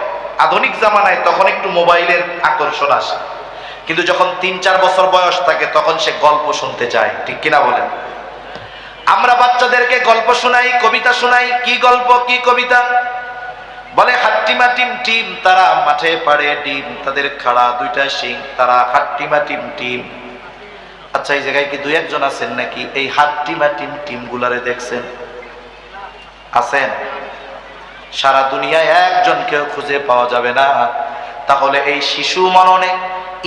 আধুনিক জামানায়, তখন একটু মোবাইলের আকর্ষণ আসে। কিন্তু যখন 3-4 বছর বয়স থাকে তখন সে গল্প শুনতে চায়, ঠিক কিনা বলেন? আমরা বাচ্চাদেরকে গল্প শোনাই, কবিতা শোনাই। কি গল্প, কি কবিতা? বলে হাট্টিমা টিম টিম, তারা মাঠে পাড়ে ডিম, তাদের খাড়া 2টা শিং, তারা হাট্টিমা টিম টিম। আচ্ছা, এই জায়গায় কি 2-1 আছেন নাকি এই হাট্টিমা টিম টিম গুলারে দেখছেন? আছেন? সারা দুনিয়ায় একজনকেও খুঁজে পাওয়া যাবে না। তাহলে এই শিশু মননে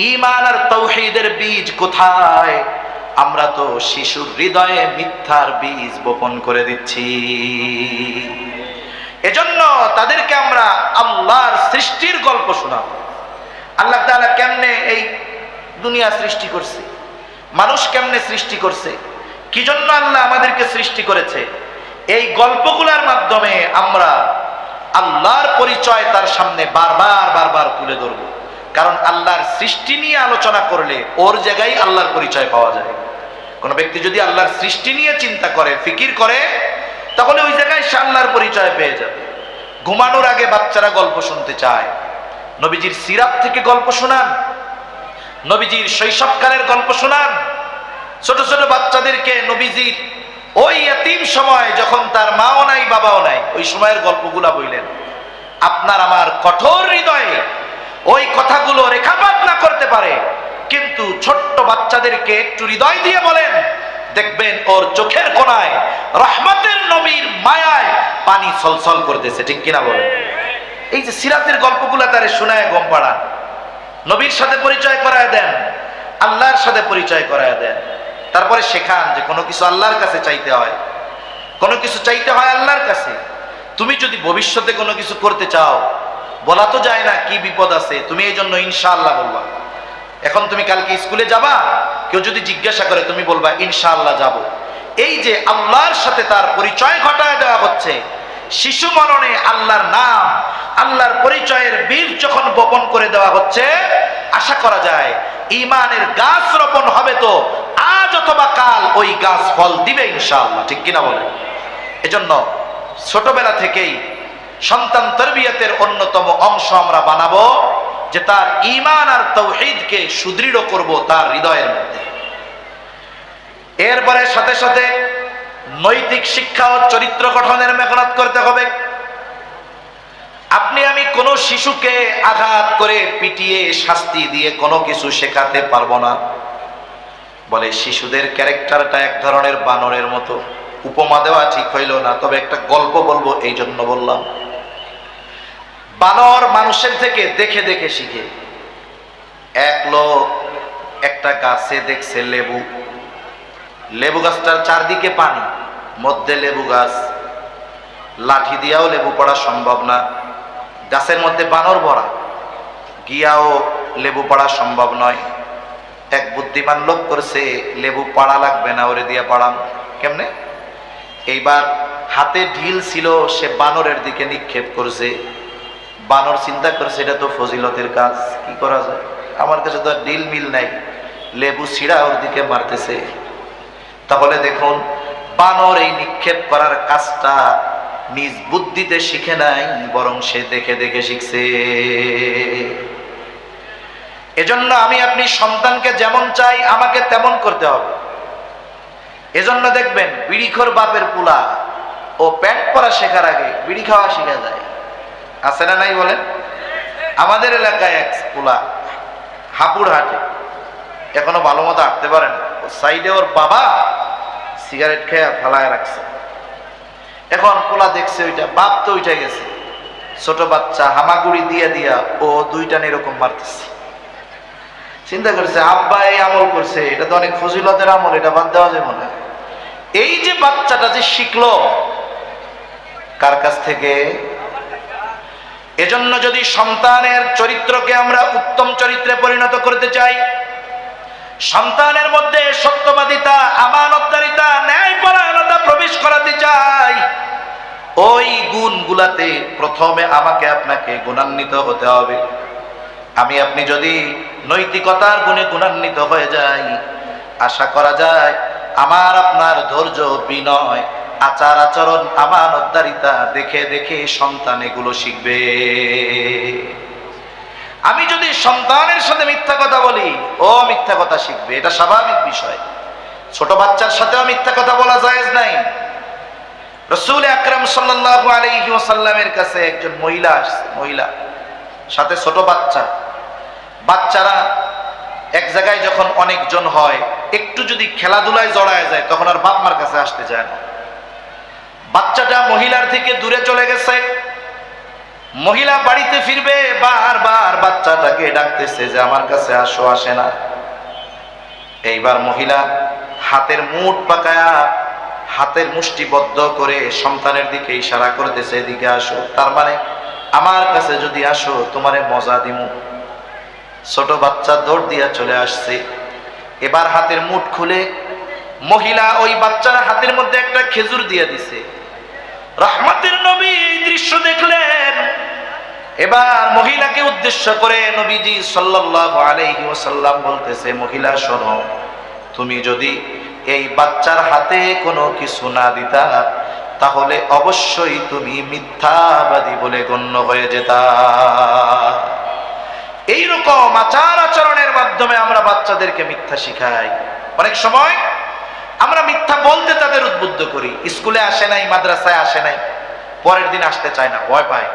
ঈমান আর তাওহীদের বীজ কোথায়? আমরা তো শিশুর হৃদয়ে মিথ্যার বীজ বপন করে দিচ্ছি। এজন্য তাদেরকে আমরা আল্লাহর সৃষ্টির গল্প শোনাবো। আল্লাহ তাআলা কেমনে এই দুনিয়া সৃষ্টি করছে, মানুষ কেমনে সৃষ্টি করছে, কি জন্য আল্লাহ আমাদেরকে সৃষ্টি করেছে, এই গল্পগুলোর মাধ্যমে আমরা আল্লাহর পরিচয় তার সামনে বারবার তুলে ধরব। কারণ আল্লাহর সৃষ্টি নিয়ে আলোচনা করলে ওর জায়গায় আল্লাহর পরিচয় পাওয়া যায়। কোন ব্যক্তি যদি আল্লাহর সৃষ্টি নিয়ে চিন্তা করে, ফিকির করে, তাহলে ওই জায়গায় সে আল্লাহর পরিচয় পেয়ে যাবে। ঘুমানোর আগে বাচ্চারা গল্প শুনতে চায়, নবীজির সিরাত থেকে গল্প শোনান, নবীজির শৈশবকালের গল্প শোনান। ছোট ছোট বাচ্চাদেরকে নবীজির ওই এতিম সময়, যখন তার মাও নাই বাবাও নাই, ওই সময়ের গল্পগুলা বললেন। আপনার আমার কঠোর হৃদয়ে ওই কথাগুলো রেখাপাত না করতে পারে, কিন্তু ছোট্ট বাচ্চাদেরকে একটু হৃদয় দিয়ে বলেন, দেখবেন ওর চোখের কোণায় রহমতের নবীর মায়ায় পানি ছলছল করতেছে, ঠিক কিনা বলেন? এই যে সিরাতের গল্পগুলা তারে শোনায় গম পাড়ান, নবীর সাথে পরিচয় করায় দেন, আল্লাহর সাথে পরিচয় করায় দেন। তারপরে শেখান যে কোনো কিছু আল্লাহর কাছে চাইতে হয়, কোনো কিছু চাইতে হয় আল্লাহর কাছে। তুমি যদি ভবিষ্যতে কোনো কিছু করতে চাও, বলা তো যায় না কি বিপদ আছে, তুমি এই জন্য ইনশাআল্লাহ বলবা। এখন তুমি কালকে স্কুলে যাবা, কেউ যদি জিজ্ঞাসা করে তুমি বলবা ইনশাআল্লাহ যাব। এই যে আল্লাহর সাথে তার পরিচয় ঘটায় দেওয়া হচ্ছে, শিশু মননে আল্লাহর নাম, আল্লাহর পরিচয়ের বীজ যখন বপন করে দেওয়া হচ্ছে, আশা করা যায় ঈমানের গাছ রোপণ হবে। তো আজ অথবা কাল ওই গাছ ফল দিবে ইনশাআল্লাহ, ঠিক কিনা বলে? এজন্য ছোটবেলা থেকেই সন্তান তরবিয়তের অন্যতম অংশ আমরা বানাবো, যে তার ঈমান আর তাওহীদকে সুদৃঢ় করব তার হৃদয়ের মধ্যে। এরপরে সাথে সাথে নৈতিক শিক্ষা ও চরিত্র গঠনের মেহনত করতে হবে। আপনি আমি কোনো শিশুকে আঘাত করে, পিটিয়ে, শাস্তি দিয়ে কোনো কিছু শেখাতে পারবো না। বলে শিশুদের ক্যারেক্টারটা এক ধরনের বানরের মতো। উপমা দেওয়া ঠিক হইল না, তবে একটা গল্প বলবো এই জন্য বললাম। বানর মানুষের থেকে দেখে দেখে শিখে। এক লোক একটা গাছে দেখছে লেবু, লেবু গাছটার চারদিকে পানি, মধ্যে লেবু গাছ, লাঠি দিয়াও লেবু পড়া সম্ভব না, গাছের মধ্যে বানর ভরা, গিয়াও লেবু পড়া সম্ভব নয়। এক বুদ্ধিমান লোক করছে, লেবু পাড়া লাগবে না, ওরে দিয়া পাড়াম। কেমনে? এইবার হাতে ঢিল ছিল, সে বানরের দিকে নিক্ষেপ করছে। বানর চিন্তা করছে এটা তো ফজিলতের কাজ, কি করা যায়, আমার কাছে তো ঢিল মিল নাই, লেবু ছিঁড়া ওর দিকে মারতেছে। তাহলে দেখুন, বানর এই নিক্ষেপ করার কাজটা নিজ বুদ্ধিতে শিখে নাই, বরং সে দেখে দেখে শিখছে। এজন্য আমি আপনি সন্তানকে যেমন চাই আমাকে তেমন করতে হবে। এজন্য দেখবেন বিড়িখোর বাপের পুলা ও প্যান্ট পরা শেখার আগে বিড়ি খাওয়া শিখা যায়, আছে না নাই বলেন? আমাদের এলাকায় এক পুলা হাপুড় হাটে, এখনো ভালো মতো হাঁটতে পারে না, সাইডে ওর বাবা সিগারেট খেয়ে ফেলায় রাখছে। এখন পোলা দেখছে ওইটা, বাপ তো উঠে গেছে, ছোট বাচ্চা হামাগুড়ি দিয়া দিয়া ও দুইটা এরকম মারতেছে। চিন্তা করছে আব্বা এই আমল করছে, এটা তো অনেক ফজিলতের আমল, এটা বাদ দেওয়া যাবে না। এই যে বাচ্চাটা যে শিখলো কার কাছ থেকে? এজন্য যদি সন্তানের চরিত্রকে আমরা উত্তম চরিত্রে পরিণত করতে চাই, সন্তানের মধ্যে সত্যবাদিতা, আমানতদারিতা, ন্যায়পরায়ণতা প্রবেশ করাতে চাই, ওই গুণগুলাতে প্রথমে আমাকে আপনাকে গুণান্বিত হতে হবে। আমি আপনি যদি নৈতিকতার গুণে গুণান্বিত হয়ে যাই, আশা করা যায় আমার আপনার ধৈর্য, বিনয়, আচার আচরণ, আমানতদারিতা দেখে দেখে সন্তান এগুলো শিখবে। আমি যদি সন্তানের সাথে মিথ্যা কথা বলি, ও মিথ্যা কথা শিখবে, এটা স্বাভাবিক বিষয়। ছোট বাচ্চার সাথেও মিথ্যা কথা বলা জায়েজ নাই। রাসূল আকরাম সাল্লাল্লাহু আলাইহি ওয়াসাল্লামের কাছে একজন মহিলা আসছে, মহিলা সাথে ছোট বাচ্চা। বাচ্চারা এক জায়গায় যখন অনেকজন হয়, একটু যদি খেলাধুলায় জড়ায় যায় তখন আর বাপ মার কাছে আসতে চায় না। বাচ্চাটা মহিলার থেকে দূরে চলে গেছে, মহিলা বাড়িতে ফিরবে, বারবার বাচ্চাটাকে ডাকতেছে যে আমার কাছে আসো, আসে না। এইবার মহিলা হাতের মুঠ পাকায়া, হাতের মুষ্টিবদ্ধ করে সন্তানের দিকে ইশারা করতেছে, এদিকে আসো, তার মানে আমার কাছে যদি আসো তোমারে মজা দিমু। ছোট বাচ্চা দৌড় দিয়া চলে আসছে। এবার হাতের মুঠ খুলে মহিলা ওই বাচ্চার হাতের মধ্যে একটা খেজুর দিয়ে দিছে। রহমতের নবী এই দৃশ্য দেখলেন। এবার মহিলাকে উদ্দেশ্য করে নবীজি সাল্লাল্লাহু আলাইহি ওয়াসাল্লাম বলতেছে, মহিলা শোনো, তুমি যদি এই বাচ্চার হাতে কোনো কিছু না দিতা তাহলে অবশ্যই তুমি মিথ্যাবাদী বলে গণ্য হয়ে যেতা। এইরকম আচার আচরণের মাধ্যমে আমরা বাচ্চাদেরকে মিথ্যা শিখাই। অনেক সময় আমরা মিথ্যা বলতে তাদের উদ্বুদ্ধ করি। স্কুলে আসে নাই, মাদ্রাসায় আসে নাই, পরের দিন আসতে চায় না, ভয় পায়।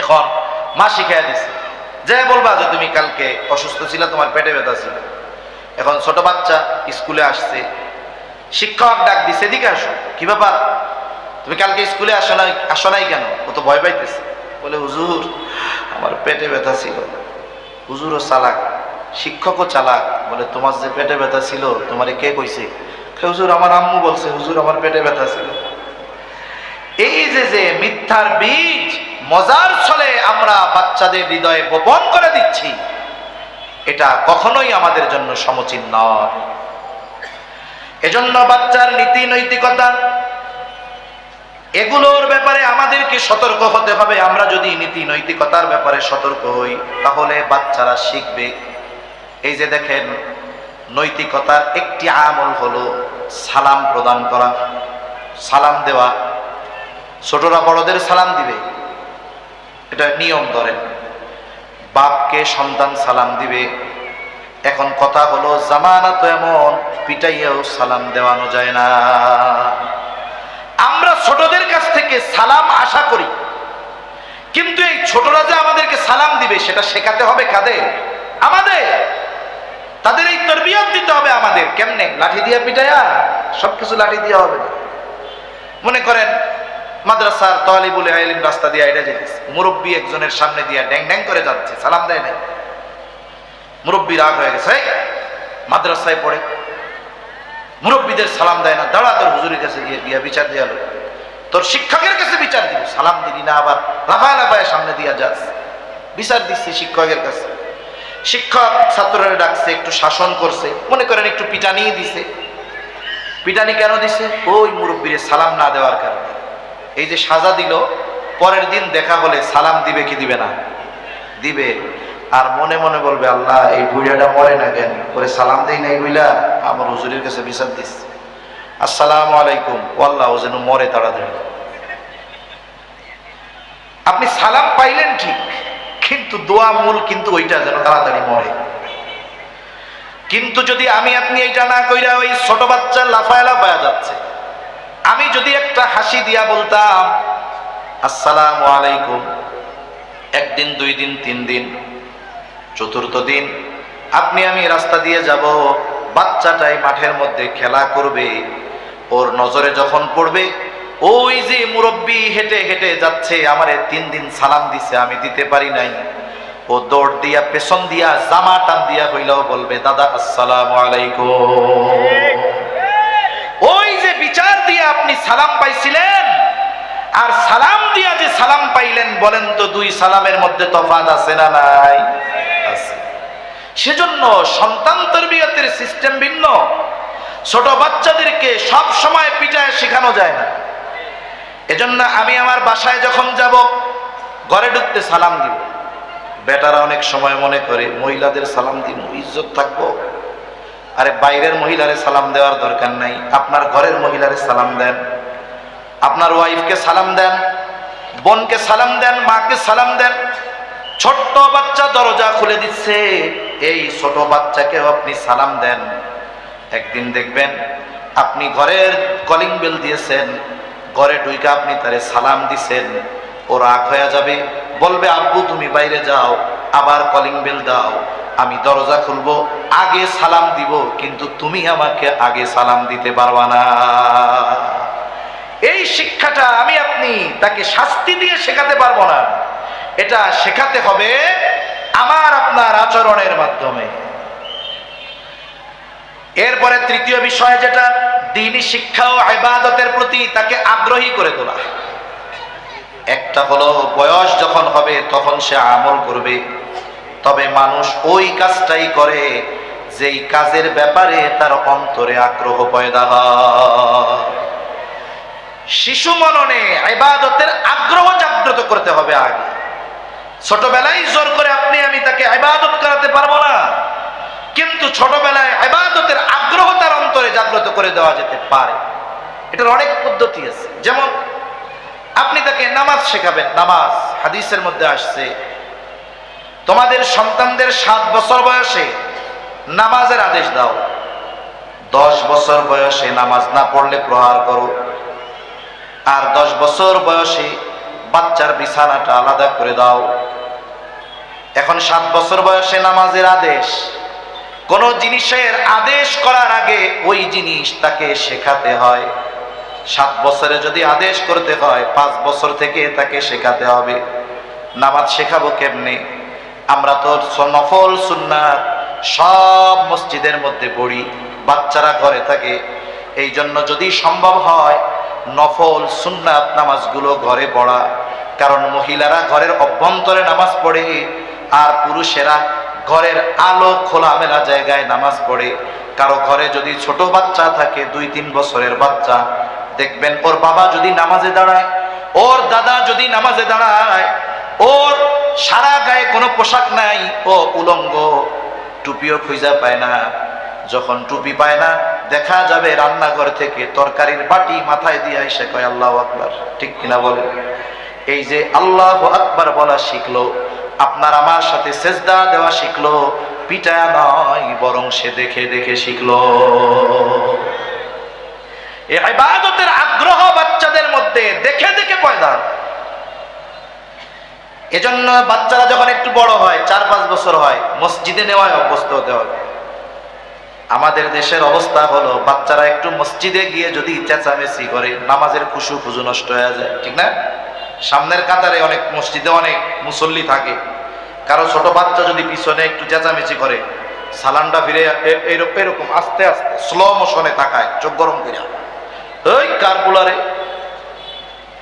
এখন মা শিখাই দিছে, যে বলবা যে তুমি কালকে অসুস্থ ছিল, তোমার পেটে ব্যথা ছিল। এখন ছোট বাচ্চা স্কুলে আসছে, শিক্ষক ডাক দিছে, এদিকে আসো, কি ব্যাপার, তুমি কালকে স্কুলে আসো নাই কেন? ও তো ভয় পাইতেছে, বলে হুজুর আমার পেটে ব্যথা ছিল। হুজুরও চালাক, শিক্ষকও চালাক, বলে তোমার যে পেটে ব্যথা ছিল তোমারে কে কইছে? হুজুর আমার আম্মু বলছে, হুজুর আমার পেটে ব্যথা ছিল। এই যে মিথ্যার বীজ মজার ছলে আমরা বাচ্চাদের হৃদয়ে বপন করে দিচ্ছি, এটা কখনোই আমাদের জন্য সমীচীন নয়। এজন্য বাচ্চার নীতি নৈতিকতা এগুলোর ব্যাপারে আমাদেরকে সতর্ক হতে হবে। আমরা যদি নীতি নৈতিকতার ব্যাপারে সতর্ক হই তাহলে বাচ্চারা শিখবে। এই যে দেখেন, নৈতিকতার একটি আমল হলো সালাম প্রদান করা, সালাম দেওয়া। ছোটরা বড়দের সালাম দিবে, এটা নিয়ম। ধরেন বাপকে সন্তান সালাম দিবে। এখন কথা হলো, জামানা তো এমন, পিটাইয়াও সালাম দেওয়ানো যায় না। আমরা ছোটদের কাছ থেকে সালাম আশা করি, কিন্তু এই ছোটরা যে আমাদেরকে সালাম দিবে সেটা শেখাতে হবে কাদের? আমাদের। তাদের এই তরবিয়ত দিতে হবে আমাদের। কেমনে? লাঠি দিয়া পিটাইয়া? সবকিছু লাঠি দিয়া হবে না। মনে করেন মাদ্রাসার তালিবুল ইলম রাস্তা দিয়ে এটা যেতেছে, মুরব্বী একজনের সামনে দিয়া ড্যাং ড্যাং করে যাচ্ছে, সালাম দেয় নাই। মুরব্বী রাগ হয়ে গেছে, মাদ্রাসায় পড়ে মুরব্বীদের সালাম দেয় না, দাঁড়া তোর হুজুরের কাছে গিয়া বিচার দিয়ে আলো, তোর শিক্ষকের কাছে বিচার দিব। সালাম দিলি না, আবার লাফায় লাফায় সামনে দিয়া যাস। বিচার দিচ্ছি শিক্ষকের কাছে। শিক্ষক ছাত্ররা ডাকছে, একটু শাসন করছে, মনে করেন একটু পিটানি দিছে। পিটানি কেন দিছে? ওই মুরব্বীরে সালাম না দেওয়ার কারণে। এই যে সাজা দিল, পরের দিন দেখা হলে সালাম দিবে কি দিবে না? দিবে। আর মনে মনে বলবে, আল্লাহ এই বুড়াটা মরে না কেন, করে সালাম দেই নাই বুঝলা, আমার হুজুরের কাছে বিচার দিচ্ছে। আসসালামু আলাইকুম, আল্লাহ ও যেন মরে তাড়াতাড়ি। আপনি সালাম পাইলেন ঠিক, কিন্তু দোয়া মূল কিন্তু ওইটা যেন তাড়াতাড়ি মরে। কিন্তু যদি আমি আপনি এইটা না কইরা ওই ছোট বাচ্চা লাফায় লাফায় যাচ্ছে, আমি যদি একটা হাসি দিয়া বলতাম আসসালামু আলাইকুম, একদিন, 2 দিন, 3 দিন, চতুর্থ দিন আপনি আমি রাস্তা দিয়ে যাব, বাচ্চাটাই মাঠের মধ্যে খেলা করবে, ওর নজরে যখন পড়বে ওই যে মুরব্বী হেঁটে হেঁটে যাচ্ছে, আমারে 3 দিন সালাম দিছে, আমি দিতে পারি নাই, ও দৌড় দিয়া পেছন দিয়া জামা টান দিয়া হইলেও বলবে দাদা আসসালামু আলাইকুম। ওই যে বিচার দিয়ে আপনি সালাম পাইছিলেন আর সালাম দিয়া যে সালাম পাইলেন, বলেন তো 2 সালামের মধ্যে তফাৎ আছে না নাই? আছে। সেজন্য সন্তান তরবিয়তের সিস্টেম ভিন্ন। ছোট বাচ্চাদেরকে সব সময় পিটায় শেখানো যায় না। এজন্য আমি আমার বাসায় যখন যাব, ঘরে ঢুকতে সালাম দিব। বেটারা অনেক সময় মনে করে মহিলাদের সালাম দিব, ইজ্জত থাকবো। আরে বাইরের মহিলারে সালাম দেওয়ার দরকার নাই, আপনার ঘরের মহিলারে সালাম দেন, আপনার ওয়াইফকে সালাম দেন, বোনকে সালাম দেন, মাকে সালাম দেন। ছোট্ট বাচ্চা দরজা খুলে দিচ্ছে, এই ছোট বাচ্চাকেও আপনি সালাম দেন। একদিন দেখবেন আপনি ঘরের কলিং বেল দিয়েছেন, ঘরে ঢুইকা আপনি তারে সালাম দিছেন, ও রাগ হয়ে যাবে, বলবে আব্বু তুমি বাইরে যাও, আবার কলিং বেল দাও, আমি দরজা খুলবো, আগে সালাম দিব, কিন্তু তুমি আমাকে আগে সালাম দিতে পারবা না। এই শিক্ষাটা আমি আপনি তাকে শাস্তি দিয়ে শেখাতে পারবো না, এটা শেখাতে হবে আমার আপনার আচরণের মাধ্যমে। এরপরে তৃতীয় বিষয় যেটা, দ্বীনি শিক্ষা ও ইবাদতের প্রতি তাকে আগ্রহী করে তোলা। একটা হলো বয়স যখন হবে তখন সে আমল করবে, তবে মানুষ ওই কাজটাই করে যেই কাজের ব্যাপারে তার অন্তরে আগ্রহ পয়দা হয়। শিশু মননে ইবাদতের আগ্রহ জাগ্রত করতে হবে আগে। ছোটবেলায় জোর করে আপনি আমি তাকে ইবাদত করাতে পারবো না, কিন্তু ছোটবেলায় ইবাদতের আগ্রহ তার অন্তরে জাগ্রত করে দেওয়া যেতে পারে। এটার অনেক পদ্ধতি আছে। যেমন আপনি তাকে নামাজ শেখাবেন। নামাজ হাদিসের মধ্যে আসছে, তোমাদের সন্তানদের 7 বছর বয়সে নামাজের আদেশ দাও, 10 বছর বয়সে নামাজ না পড়লে প্রহার করো, আর 10 বছর বয়সে বাচ্চার বিছানাটা আলাদা করে দাও। এখন 7 বছর বয়সে নামাজের আদেশ, কোন জিনিসের আদেশ করার আগে ওই জিনিস তাকে শেখাতে হয়। 7 বছরে যদি আদেশ করতে হয়, 5 বছর থেকে তাকে শেখাতে হবে। নামাজ শেখাবো কেমনে? আমরা তো নফল সুন্নাত সব মসজিদের মধ্যে পড়ি, বাচ্চারা ঘরে থাকে, এই জন্য যদি সম্ভব হয় নফল সুন্নাত নামাজগুলো ঘরে পড়া। কারণ মহিলারা ঘরের অভ্যন্তরে নামাজ পড়ে, আর পুরুষেরা ঘরের আলো খোলামেলা জায়গায় নামাজ পড়ে। কারো ঘরে যদি ছোট বাচ্চা থাকে, 2-3 বছরের বাচ্চা, দেখবেন ওর বাবা যদি নামাজে দাঁড়ায়, ওর দাদা যদি নামাজে দাঁড়ায়, ওর সারা গায়ে কোনো পোশাক নাই, ও উলঙ্গ, টুপিও খুঁজে পায় না। যখন টুপি পায় না, দেখা যাবে রান্নাঘর থেকে তরকারির বাটি মাথায় দিয়ে এসে কয় আল্লাহু আকবার। ঠিক কিনা বলে? এই যে আল্লাহু আকবার বলা শিখলো, আপনার আমার সাথে সেজদা দেওয়া শিখলো, পিটা নয়, বরং সে দেখে দেখে শিখলো। এই ইবাদতের আগ্রহ বাচ্চাদের মধ্যে দেখে দেখে পয়দা। এজন্য বাচ্চারা যখন একটু বড় হয়, 4-5 বছর হয়, মসজিদে নেওয়ায় অভ্যস্ত হতে হবে। আমাদের দেশের অবস্থা হলো, বাচ্চারা একটু মসজিদে গিয়ে যদি চেঁচামেচি করে, নামাজের খুশু খুজু নষ্ট হয়ে যায়। ঠিক না? সামনের কাতারে অনেক মসজিদে অনেক মুসল্লি থাকে, কারো ছোট বাচ্চা যদি পিছনে একটু চেঁচামেচি করে, সালানটা ফিরে এরকম আস্তে আস্তে স্লো মোশনে তাকায়, চোখ গরম করে, ওই কার বুলারে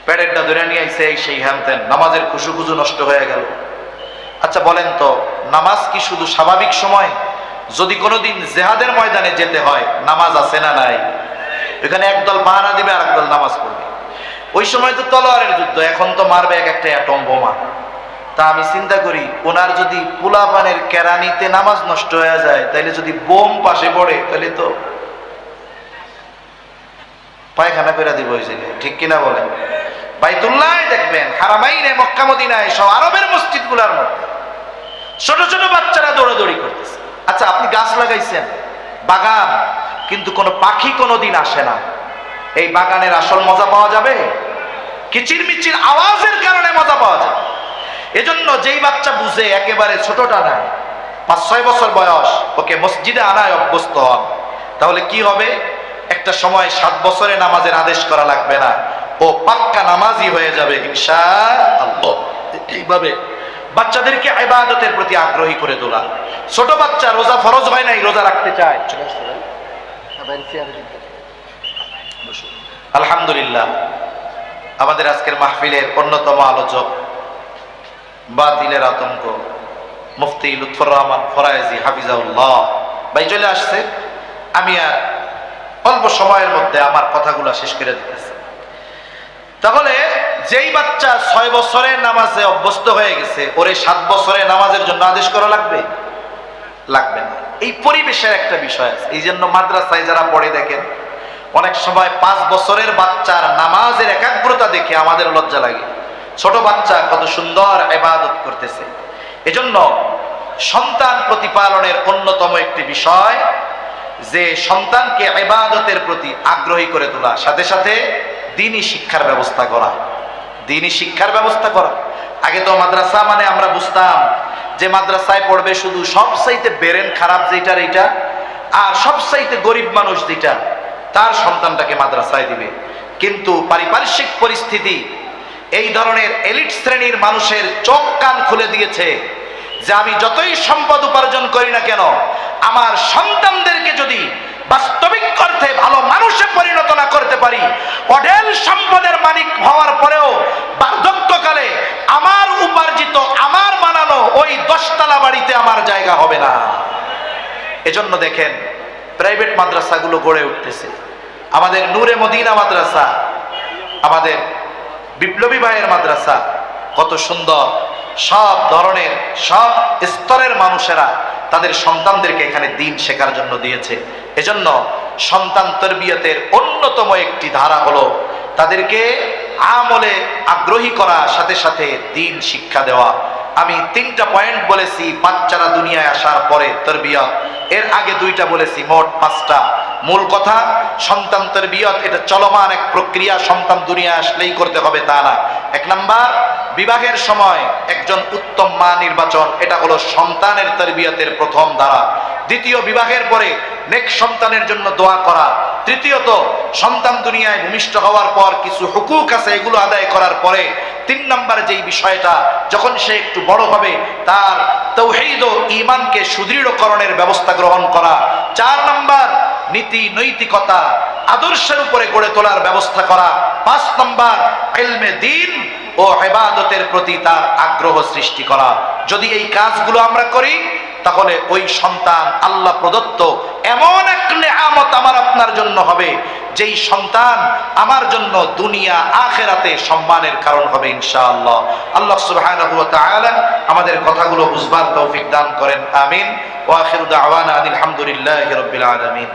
প্যাডেরটা ধরে নিয়ে আইছে, এই সেই হ্যানতেন, নামাজের খুশু খুজু নষ্ট হয়ে গেল। আচ্ছা বলেন তো, নামাজ কি শুধু স্বাভাবিক সময়? যদি কোনোদিন জেহাদের ময়দানে যেতে হয়, নামাজ আছে না নাই? এখানে একদল পাহারা দিবে আর একদল নামাজ পড়বে। ওই সময় তো তলোয়ারের যুদ্ধ, এখন তো মারবে এক একটা অ্যাটম বোমা। তা আমি চিন্তা করি, ওনার যদি পোলাপানের কেরানিতে নামাজ নষ্ট হয়ে যায়, তাইলে যদি বোম পাশে পড়ে, তাহলে তো পায়খানা করে দিব ওই জায়গায়, ঠিক কিনা বলেন? বাইতুল্লাহ দেখবেন, হারামাইনে, মক্কা মদিনায়, সব আরবের মসজিদগুলোর মধ্যে ছোট ছোট বাচ্চারা দৌড়াদৌড়ি করতেছে। আচ্ছা, আপনি গাছ লাগাইছেন, বাগান, কিন্তু কোনো পাখি কোনোদিন আসে না, এই বাগানের আসল মজা পাওয়া যাবে? কিচিরমিচির আওয়াজের কারণে মজা পাওয়া যায়। এজন্য যেই বাচ্চা বুঝে, একেবারে ছোটটা না, 5-6 বছর বয়স, ওকে মসজিদে আনায় অভ্যস্ত হন, তাহলে কি হবে? একটা সময় 7 বছরে নামাজের আদেশ করা লাগবে না, ও পাক্কা নামাজি হয়ে যাবে ইনশাআল্লাহ। এইভাবে বাচ্চাদেরকে ইবাদতের প্রতি আগ্রহী করে তোলা। ছোট বাচ্চা রোজা ফরজ হয় নাই, রোজা রাখতে চায়, আলহামদুলিল্লাহ। আমাদের আজকের মাহফিলের অন্যতম আলোচক, বাতিলের আতঙ্ক, মুফতি লুৎফর রহমান ফরায়েজি হাফিজাউল্লাহ ভাই চলে আসছে। আমি আর অল্প সময়ের মধ্যে আমার কথাগুলো শেষ করে দিতেছি। তাহলে যেই বাচ্চা 6 বছরের নামাজে অভ্যস্ত হয়ে গেছে, ওরে 7 বছরের নামাজের জন্য আদেশ করা লাগবে? লাগবে না। এই পরিবেশের একটা বিষয় আছে। এই জন্য মাদ্রাসায় যারা পড়ে, দেখেন অনেক সময় 5 বছরের বাচ্চার নামাজের একাগ্রতা দেখে আমাদের লজ্জা লাগে। ছোট বাচ্চা কত সুন্দর ইবাদত করতেছে। এজন্য সন্তান প্রতিপালনের অন্যতম একটি বিষয় যে সন্তানকে ইবাদতের প্রতি আগ্রহী করে তোলা, সাথে সাথে দ্বীনি শিক্ষার ব্যবস্থা করা। দ্বীনি শিক্ষার ব্যবস্থা করা। আগে তো মাদ্রাসা মানে আমরা বুঝতাম যে মাদ্রাসায় পড়বে শুধু সবচাইতে ব্রেন খারাপ যেটার এইটা, আর সবচাইতে গরিব মানুষ যেটা, তার সন্তানটাকে মাদ্রাসায় দিবে। কিন্তু পারিপার্শ্বিক পরিস্থিতি এই ধরনের এলিট শ্রেণীর মানুষের চোখ কান খুলে দিয়েছে যে আমি যতই সম্পদ উপার্জন করি না কেন, আমার সন্তানদেরকে যদি বাস্তবিক অর্থে ভালো মানুষে পরিণত না করতে পারি, অঢেল সম্পদের মালিক হওয়ার পরেও বার্ধক্যকালে আমার উপার্জিত, আমার বানানো ওই 10 তলা বাড়িতে আমার জায়গা হবে না। এজন্য দেখেন প্রাইভেট মাদ্রাসাগুলো গড়ে উঠতেছে। আমাদের নূরে মদিনা মাদ্রাসা, আমাদের বিপ্লবী ভাইয়ের মাদ্রাসা, কত সুন্দর। সব ধরনের, সব স্তরের মানুষেরা তাদের সন্তানদেরকে এখানে দ্বীন শেখার জন্য দিয়েছে। এজন্য সন্তান তরবিয়তের অন্যতম একটি ধারা হলো তাদেরকে আমলে আগ্রহী করা, সাথে সাথে দ্বীন শিক্ষা দেওয়া। আমি 3টা পয়েন্ট বলেছি বাচ্চারা দুনিয়ায় আসার পরে তরবিয়ত, এর আগে 2টা বলেছি, মোট 5টা। মূল কথা, সন্তান তরবিয়ত এটা চলমান এক প্রক্রিয়া, সন্তান দুনিয়ায় আসলেই করতে হবে তা না। 1 নাম্বার, বিবাহের সময় একজন উত্তম মা নির্বাচন, এটা হলো সন্তানের তরবিয়তের প্রথম ধারা। দ্বিতীয়, বিবাহের পরে নেক সন্তানের জন্য দোয়া করা। তৃতীয়ত, সন্তান দুনিয়ায় ভূমিষ্ঠ হওয়ার পর কিছু হুকুক আছে, এগুলো আদায় করার পরে 3 নাম্বার যেই বিষয়টা, যখন সে একটু বড় হবে তার তাওহীদ ও ঈমানকে সুদৃঢ়করণের ব্যবস্থা গ্রহণ করা। 4 নাম্বার, নীতি নৈতিকতা আদর্শের উপরে গড়ে তোলার ব্যবস্থা করা। 5 নাম্বার, ইলমে দ্বীন ও ইবাদতের প্রতি তার আগ্রহ সৃষ্টি করা। যদি এই কাজগুলো আমরা করি, তাহলে ওই সন্তান আল্লাহ প্রদত্ত এমন এক নেয়ামত আমার আপনার জন্য হবে, যেই সন্তান আমার জন্য দুনিয়া আখিরাতে সম্মানের কারণ হবে ইনশাআল্লাহ। আল্লাহ সুবহানাহু ওয়া তাআলা আমাদের কথাগুলো বুঝবার তৌফিক দান করেন, আমিন। ওয়া আখিরু দাওয়ানা আলহামদুলিল্লাহি রাব্বিল আলামিন।